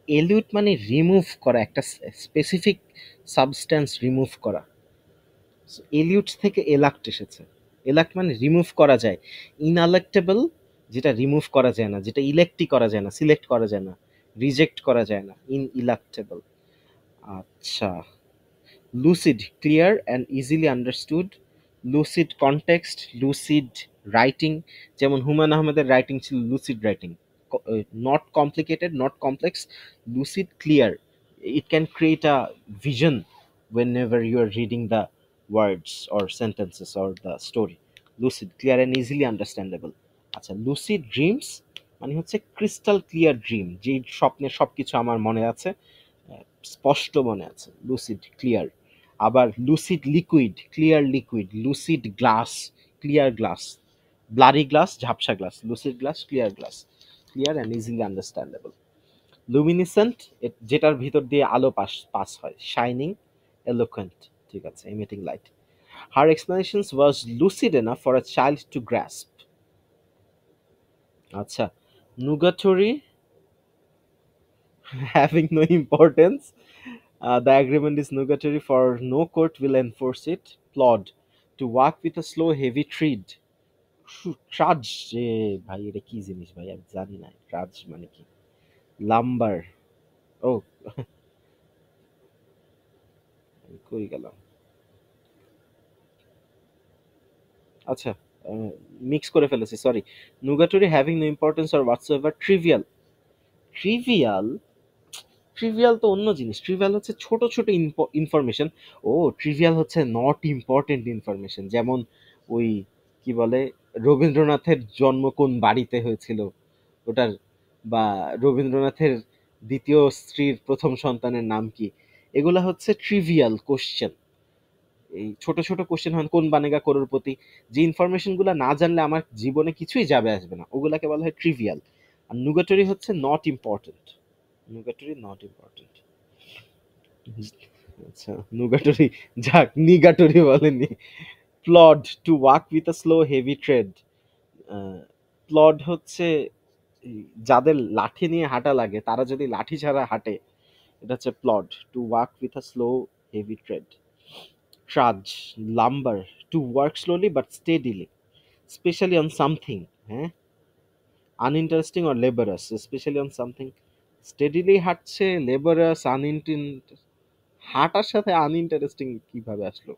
এলিউট মানে রিমুভ করা, একটা স্পেসিফিক সাবস্ট্যান্স রিমুভ করা। এলিউট থেকে এলাক্ট এসেছে। এলাক্ট মানে রিমুভ করা যায়। ইনএলেক্টেবল, যেটা রিমুভ করা যায় না, যেটা ইলেক্টই করা যায় না, সিলেক্ট করা যায় না, রিজেক্ট করা যায় না, ইনইলেক্টেবল। আচ্ছা, lucid, clear and easily understood. Lucid context, lucid writing, যেমন হুমায়ুন আহমেদের রাইটিং ছিল lucid writing. Not complicated, not complex, lucid, clear. It can create a vision whenever you are reading the words or sentences or the story. Lucid, clear and easily understandable. আচ্ছা, lucid dreams মানে হচ্ছে crystal clear dream, যে স্বপ্নের সবকিছু আমার মনে আছে, স্পষ্ট মনে আছে, লুসিড ক্লিয়ার। আবার lucid liquid, clear liquid. Lucid glass, clear glass. Blurry glass, ঝাপসা glass. Lucid glass, clear glass, clear and easily understandable. Luminescent, যেটার ভিতর দিয়ে আলো পাস পাস হয়। শাইনিং, এলোকুয়েন্ট, ঠিক আছে, emitting light. Her explanations was lucid enough for a child to grasp. আচ্ছা, nugatory, having no importance. The agreement is nugatory, for no court will enforce it. Plod, to walk with a slow, heavy tread. ট্রাজ, যে ভাই এটা কি জিনিস ভাই, আমি জানি না ট্রাজ মানে কি। লাম্বার, ও কই গেলাম। আচ্ছা, মিক্স করে ফেলেছি, sorry. Nugatory, having no importance or whatsoever. Trivial, trivial, trivial তো অন্য জিনিস। ট্রিভিয়াল হচ্ছে ছোট ছোট ইনফরমেশন। ও, ট্রিভিয়াল হচ্ছে নট ইম্পর্টেন্ট ইনফরমেশন, যেমন ওই কি বলে, রবীন্দ্রনাথের জন্ম কোন বাড়িতে হয়েছিল ওটার, বা রবীন্দ্রনাথের দ্বিতীয় স্ত্রীর প্রথম সন্তানের নাম কি, এগুলা হচ্ছে ট্রিভিয়াল কোশ্চেন। এই ছোট ছোট কোশ্চেন হয়, কোন বানেগা করোড়পতি, যে ইনফরমেশন গুলা না জানলে আমার জীবনে কিছুই যাবে আসবে না, ওগুলাকে বলা হয় ট্রিভিয়াল। আর নুগাটরি হচ্ছে not important. Nugatory not important. আচ্ছা, নুগাটরি, যাক নিগাটরি বলেনি। Plod, to walk with a slow heavy tread. Plod হচ্ছে যাদের লাঠি নিয়ে হাঁটা লাগে, তারা যদি লাঠি ছাড়া হাঁটে, এটা হচ্ছে plod. To walk with a slow heavy tread. Trudge, lumber, to work slowly but steadily, specially on something, হ্যাঁ। Uninteresting or laborious, specially on something. Steadily হাঁটছে, লেবারাস, হাঁটার সাথে আনইন্টারেস্টিং কিভাবে আসলো?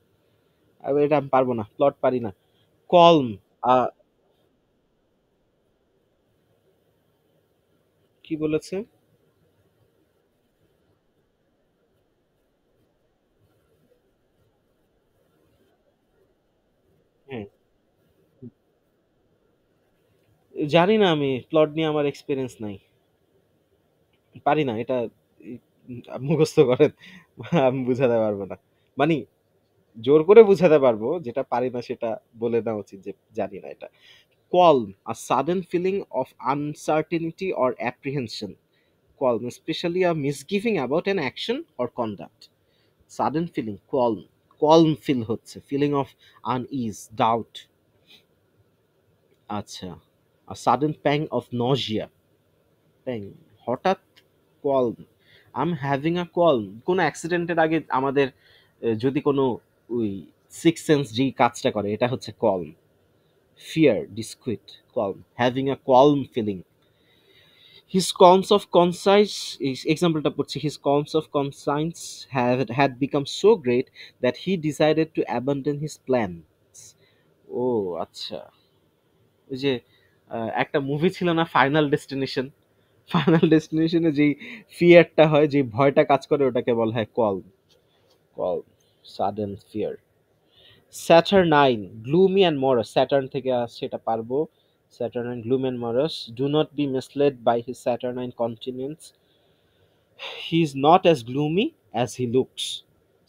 এটা আমি পারবো না, প্লট পারি না। কলম, কি বলেছে? হ্যাঁ, জানি না, আমি প্লট নিয়ে আমার এক্সপিরিয়েন্স নাই, পারি না এটা। মুখস্থ করেন, আমি বুঝাতে পারবো না। মানে জোর করে বুঝাতে পারবো, যেটা পারি না সেটা বলে দেওয়া উচিত যে জানি না এটা। Qualm, a sudden feeling of uncertainty or apprehension. Qualm, especially a misgiving about an action or conduct. Sudden feeling, qualm. Qualm feel হচ্ছে, feeling of unease, doubt. আচ্ছা, a sudden pang of nausea. Pang, হঠাৎ qualm. I'm having a qualm. কোনো অ্যাক্সিডেন্টের আগে আমাদের যদি কোনো ওই সিক্স সেন্স যেই কাজটা করে এটা হচ্ছে qualm. Fear, disquietude, qualm. Having a qualm feeling. His qualms of conscience, exampleটা পড়ছি, his qualms of conscience had become so great that he decided to abandon his plans. ও আচ্ছা, ওই যে একটা মুভি ছিল না, ফাইনাল ডেস্টিনেশন? ফাইনাল ডেস্টিনেশনে যেই ফিয়ারটা হয়, যে ভয়টা কাজ করে, ওটাকে বলা হয় qualm. Qualm, sudden fear. Saturnine, gloomy and morose, Saturn থেকে আসছে, এটা পারবো। Saturnine, gloomy and morose, do not be misled by his saturnine countenance, he is not as gloomy as he looks.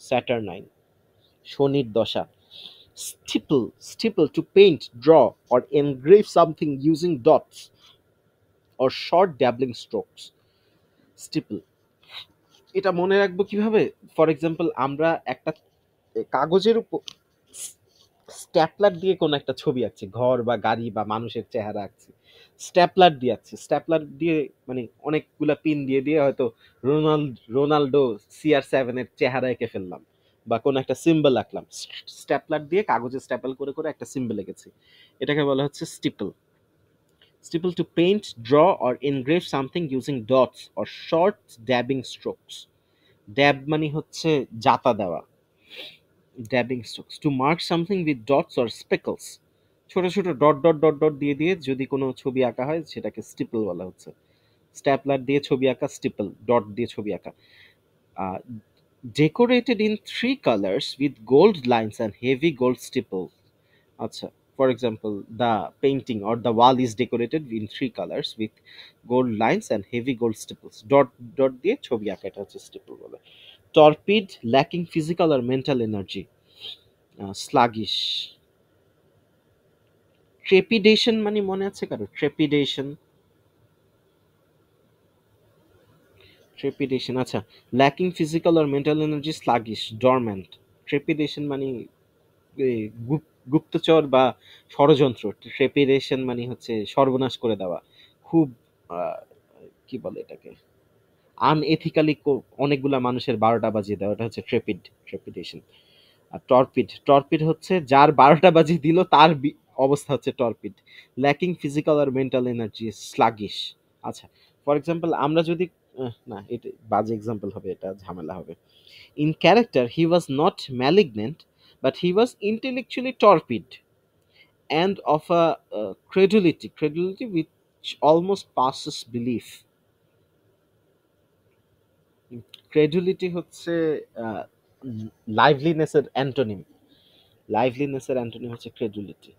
Saturnine, শনির দশা। Stipple, stipple, to paint, draw, or engrave something using dots or short dabbling strokes. Stipple, এটা মনে রাখবো কিভাবে? For example, আমরা একটা কাগজের উপর স্ট্যাপলার দিয়ে কোনো একটা ছবি আঁকছি, ঘর বা গাড়ি বা মানুষের চেহারা আঁকছি, স্ট্যাপলার দিয়ে আঁকছি। স্ট্যাপলার দিয়ে মানে অনেকগুলা পিন দিয়ে দিয়ে হয়তো রোনাল্ডো CR7 এর চেহারা এঁকে ফেললাম, বা কোনো একটা সিম্বল আঁকলাম। স্ট্যাপলার দিয়ে কাগজে স্ট্যাপল করে করে একটা সিম্বল এঁকেছি, এটাকে বলা হচ্ছে stipple. Stipple, to paint, draw or engrave something using dots or short dabbing strokes. Dab মানে হচ্ছে জাতা দেওয়া, dabbing strokes. To mark something with dots or speckles, ছোট ছোট ডট ডট ডট ডট দিয়ে দিয়ে যদি কোনো ছবি আঁকা হয় সেটাকে স্টিপল বলা হচ্ছে। স্ট্যাপলার দিয়ে ছবি আঁকা, স্টিপল। ডট দিয়ে ছবি আঁকা। Decorated in three colours with gold lines and heavy gold stipple. আচ্ছা, for example, the painting or the wall is decorated in three colours with gold lines and heavy gold stipples. Dot dot দিয়ে ছবি আঁকা, এটা হচ্ছে stipple বলে। Torpid, lacking physical আর mental energy, sluggish. Trepidation মানে মনে আছে কারো? ট্রেপিডেশন, ট্রেপিডেশন, আচ্ছা। ল্যাকিং ফিজিক্যাল আর mental energy, sluggish, dormant. Trepidation মানে এই গুপ্তচর বা ষড়যন্ত্র। ট্রেপিডেশন মানে হচ্ছে সর্বনাশ করে দেওয়া, খুব আহ, কি বলে এটাকে, আনএথিক্যালি অনেকগুলা মানুষের 12টা বাজিয়ে দেওয়া, এটা হচ্ছে ট্রেপিডেশন। আর টর্পিড, টর্পিড হচ্ছে যার 12টা বাজিয়ে দিল তার অবস্থা হচ্ছে টর্পিড। ল্যাকিং ফিজিক্যাল আর মেন্টাল এনার্জি, স্লাগিশ। আচ্ছা, ফর এক্সাম্পল, আমরা যদি না, এটা বাজে এক্সাম্পল হবে, এটা ঝামেলা হবে। In character he was not malignant, but he was intellectually torpid and of a credulity which almost passes belief. Credulity হচ্ছে লাইভলিনেসের অ্যান্টোনিম। লাইভলিনেসের অ্যান্টোনিম হচ্ছে credulity.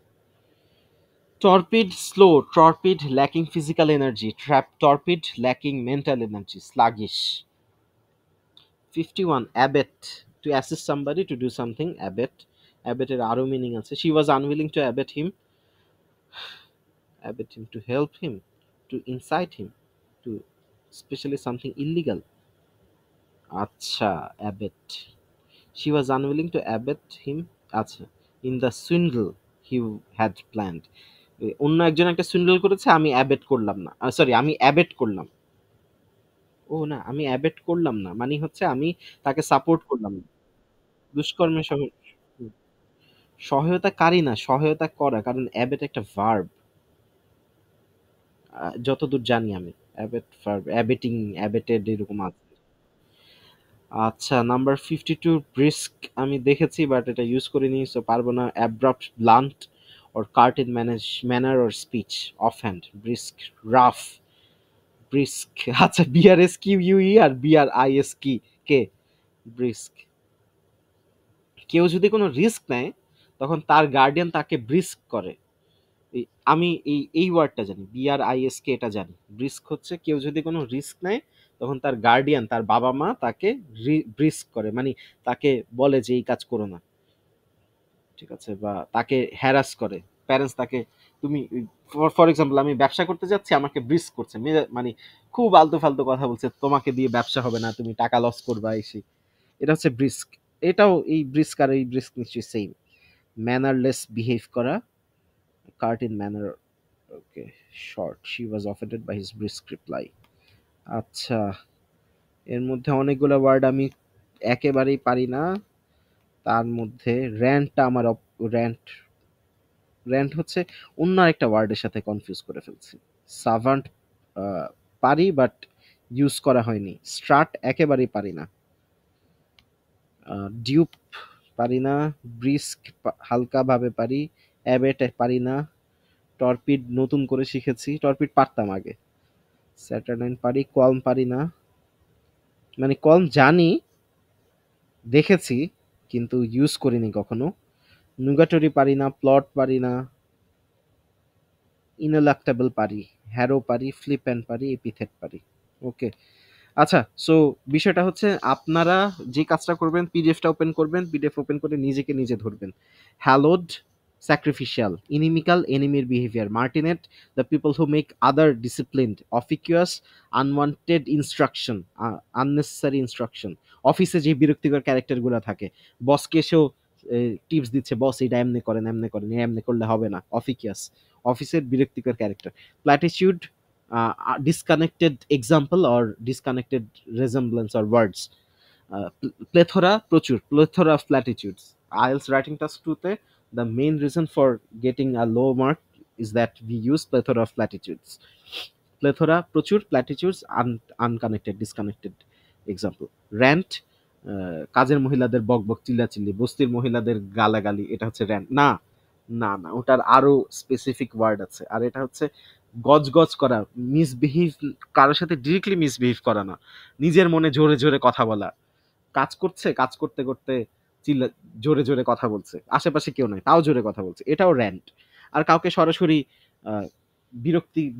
Torpid, slow. Torpid, lacking physical energy. Torpid, lacking mental energy, sluggish. 51, abet, to assist somebody to do something, abet. অ্যাবেটের আরও meaning আছে। She was unwilling to abet him, to help him, to incite him, to especially something illegal. আচ্ছা, অ্যাবেট, she was unwilling to abet him, আচ্ছা, in the swindle he had planned. অন্য একজন একটা সুইন্ডল করেছে, আমি অ্যাবেট করলাম না, সরি, আমি অ্যাবেট করলাম। ও না, আমি অ্যাবেট করলাম না মানে হচ্ছে আমি তাকে সাপোর্ট করলাম না। দুষ্কর্মে সহায়তাকারী না, সহায়তা করা, কারণ অ্যাবেট একটা ভার্ব, যতদূর জানি আমি। অ্যাবেট ভার্ব, অ্যাবেটিং, অ্যাবেটেড, এরকম আছে। আচ্ছা, নাম্বার 52, ব্রিস্ক, আমি দেখেছি বাট এটা ইউজ করিনি, সো পারবো না। Abrupt, blunt, or curt in manner or speech, offhand, brisk, rough, brisk। আচ্ছা, BRSQUE আর BRIS কে, ব্রিস্ক। কেউ যদি কোনো রিস্ক নেয় তখন তার গার্ডিয়ান তাকে ব্রিস্ক করে। আমি এই ওয়ার্ডটা জানি, BRISK, এটা জানি। ব্রিস্ক হচ্ছে কেউ যদি কোনো রিস্ক নেয় তখন তার গার্ডিয়ান, তার বাবা মা তাকে ব্রিস্ক করে, মানে তাকে বলে যে এই কাজ করো না। ঠিক আছে, বা তাকে হ্যারাস করে, প্যারেন্টস তাকে, তুমি ফর এক্সাম্পল আমি ব্যবসা করতে যাচ্ছি, আমাকে ব্রিস্ক করছে, মানে খুব আলতু ফালতু কথা বলছে, তোমাকে দিয়ে ব্যবসা হবে না, তুমি টাকা লস করবা এসে, এটা হচ্ছে ব্রিস্ক। এটাও এই ব্রিস্ক আর এই ব্রিস্ক নিশ্চয়ই সেম। ম্যানারলেস বিহেভ করা, curt in manner, okay, short, she was offended by his brisk reply. আচ্ছা, এর মধ্যে অনেকগুলো ওয়ার্ড আমি একেবারেই পারি না। তার মধ্যে র্যান্টটা আমার, র্যান্ট, র্যান্ট হচ্ছে অন্য একটা ওয়ার্ডের সাথে কনফিউজ করে ফেলছি। সাভান্ট পারি, বাট ইউজ করা হয়নি। স্ট্রাট একেবারেই পারি না। ডিউপ পারি না। ব্রিস্ক হালকাভাবে পারি। অ্যাবেট পারি না। টর্পিড নতুন করে শিখেছি, টর্পিড পারতাম আগে। স্যাটারনাইন পারি, কলম পারি না। মানে কলম জানি, দেখেছি, কিন্তু ইউজ করিনি কখনো। নুগাটরি পারি না, প্লট পারি না। ইনলাক্টেবল পারি, হ্যারো পারি, ফ্লিপ্যান্ট পারি, এপিথেট পারি। ওকে। আচ্ছা, সো বিষয়টা হচ্ছে আপনারা যে কাজটা করবেন, পিডিএফটা ওপেন করবেন, পিডিএফ ওপেন করে নিজেকে নিজে ধরবেন। হ্যালোড, স্যাক্রিফিশিয়াল, ইনিমিক্যাল, এনিমির behaviour, martinet, the people who make other disciplined, officious, unwanted instruction, unnecessary instruction. অফিসে যে বিরক্তিকর ক্যারেক্টারগুলো থাকে, বসকে এসেও টিপস দিচ্ছে, বস এটা এমনি করেন, এমনি করেন, এমনি করলে হবে না, অফিকিয়াস, অফিসের বিরক্তিকর character. Platitude, disconnected example or disconnected resemblance or words. Plethora, প্রচুর, plethora of platitudes. IELTS writing task 2 তে the main reason for getting a low mark is that we use plethora of platitudes. Plethora প্রচুর, প্ল্যাটিটিউডস আনকানেক্টেড, disconnected example. Rent, কাজের মহিলাদের বকবক, চিল্লাচিল্লি, বস্তির মহিলাদের গালাগালি, এটা হচ্ছে র্যান্ট। না, না, না, ওটার আরো স্পেসিফিক ওয়ার্ড আছে। আর এটা হচ্ছে গজগজ করা, মিসবিহেভ, কারোর সাথে ডিরেক্টলি মিসবিহেভ করা না, নিজের মনে জোরে জোরে কথা বলা। কাজ করছে, কাজ করতে করতে চিল্লা, জোরে জোরে কথা বলছে, আশেপাশে কেউ নাই তাও জোরে কথা বলছে, এটাও র্যান্ট। আর কাউকে সরাসরি আহ,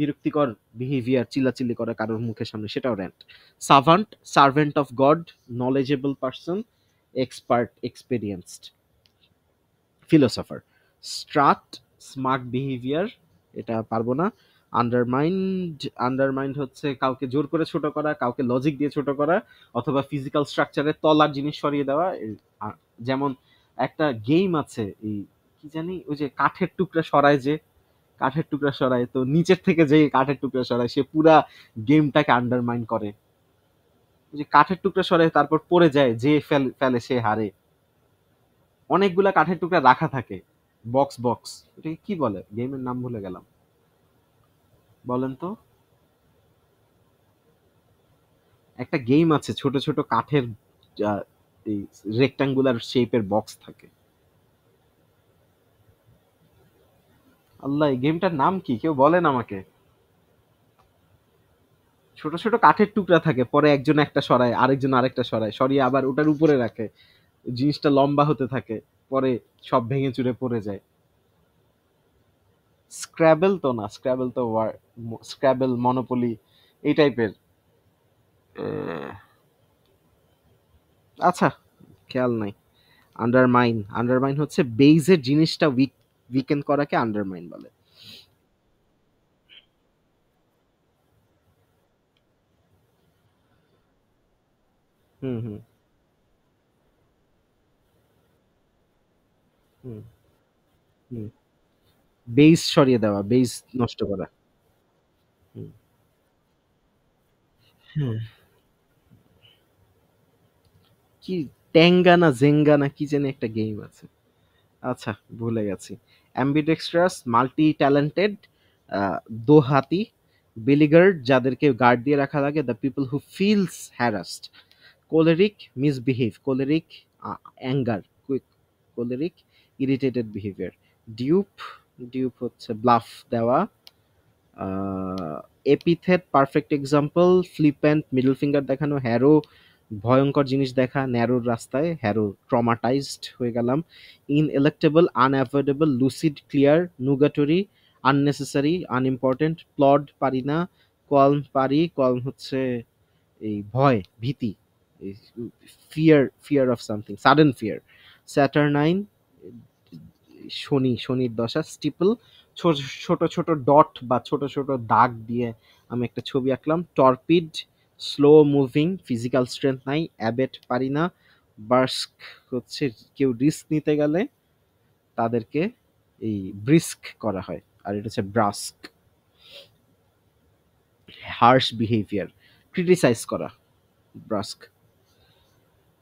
বিরক্তিকর বিহেভিয়ার, চিল্লাচিল্লি করা কারোর মুখের সামনে, সেটাও rant. Savant, servant of god, knowledgeable person, expert, experienced, philosopher. Strut, smart behaviour, এটা পারবো না। আন্ডারমাইন্ড, আন্ডারমাইন্ড হচ্ছে কাউকে জোর করে ছোট করা, কাউকে লজিক দিয়ে ছোট করা, অথবা ফিজিক্যাল স্ট্রাকচারের তলার জিনিস সরিয়ে দেওয়া। যেমন একটা গেম আছে, এই কি জানি, ওই যে কাঠের টুকরা সরায়, যে কাঠের টুকরা সরায়, তো নিচের থেকে যে কাঠের টুকরা সরায় সে পুরা গেমটাকে আন্ডারমাইন করে। ওই যে কাঠের টুকরা সরায় তারপর পড়ে যায়, যে ফেলে সে হারে। অনেকগুলা কাঠের টুকরা রাখা থাকে, বক্স বক্স, এটাকে কি বলে, গেমের নাম ভুলে গেলাম, বলেন তো। একটা গেম আছে, ছোট ছোট কাঠের আহ, এই রেক্টাঙ্গুলার শেপের বক্স থাকে। আল্লাহ, এই গেমটার নাম কি, কেউ বলেন আমাকে। ছোট ছোট কাঠের টুকরা থাকে, পরে একজন একটা সরায়, আরেকজন আরেকটা সরায়, সরিয়ে আবার ওটার উপরে রাখে, জিনিসটা লম্বা হতে থাকে, পরে সব ভেঙে চুরে পড়ে যায়। স্ক্র্যাবেল তো না, স্ক্র্যাবেল তো স্ক্র্যাবেল, মনোপলি, এই টাইপের। আচ্ছা, খেয়াল নাই। আন্ডারমাইন, আন্ডারমাইন হচ্ছে বেইজের জিনিসটা উইকেন করাকে আন্ডারমাইন বলে। হুম, হুম, হুম, হুম। বেইজ সরিয়ে দেওয়া, বেইজ নষ্ট করা। হুম। হ্যাঁ। কি, ট্যাঙ্গা না জেঙ্গা না কি জানি একটা গেম আছে। আচ্ছা, ভুলে গেছি। অ্যাম্বিডেক্সট্রাস, মাল্টি ট্যালেন্টেড, দোহাতি, বেলিগার্ড, যাদেরকে গার্ড দিয়ে রাখা লাগে, the people who feels harassed. Choleric, misbehave, choleric, anger, quick, choleric, irritated behaviour. Dupe, dupe হচ্ছে ব্লাফ দেওয়া। Epithet, perfect example, flippant, middle finger দেখানো। হ্যারো, ভয়ঙ্কর জিনিস দেখা, ন্যারোর রাস্তায়, হ্যারো, ট্রমাটাইজড হয়ে গেলাম। Ineluctable, unavoidable, lucid, clear, nugatory, unnecessary, unimportant. Plod পারি না। কলম পারি, কলম হচ্ছে এই ভয়, ভীতি, fear, fear of something, sudden fear. Saturnine, শনির দশা স্টিপল, ছোট ছোট ছোট ডট বা ছোট ছোট দাগ দিয়ে আমি একটা ছবি আঁকলাম। টর্পিড, স্লো মুভিং, ফিজিক্যাল স্ট্রেংথ নাই, অ্যাবেট পারি না। বার্স্ক হচ্ছে কেউ রিস্ক নিতে গেলে তাদেরকে এই ব্রিস্ক করা হয়, আর এটা হচ্ছে ব্রাস্ক। হার্শ বিহেভিয়ার, ক্রিটিসাইজ করা, brusque.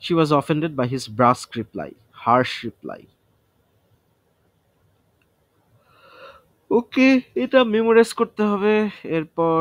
She was offended by his brusque reply, harsh reply. Okay, এটা মেমোরাইজ করতে হবে। এরপর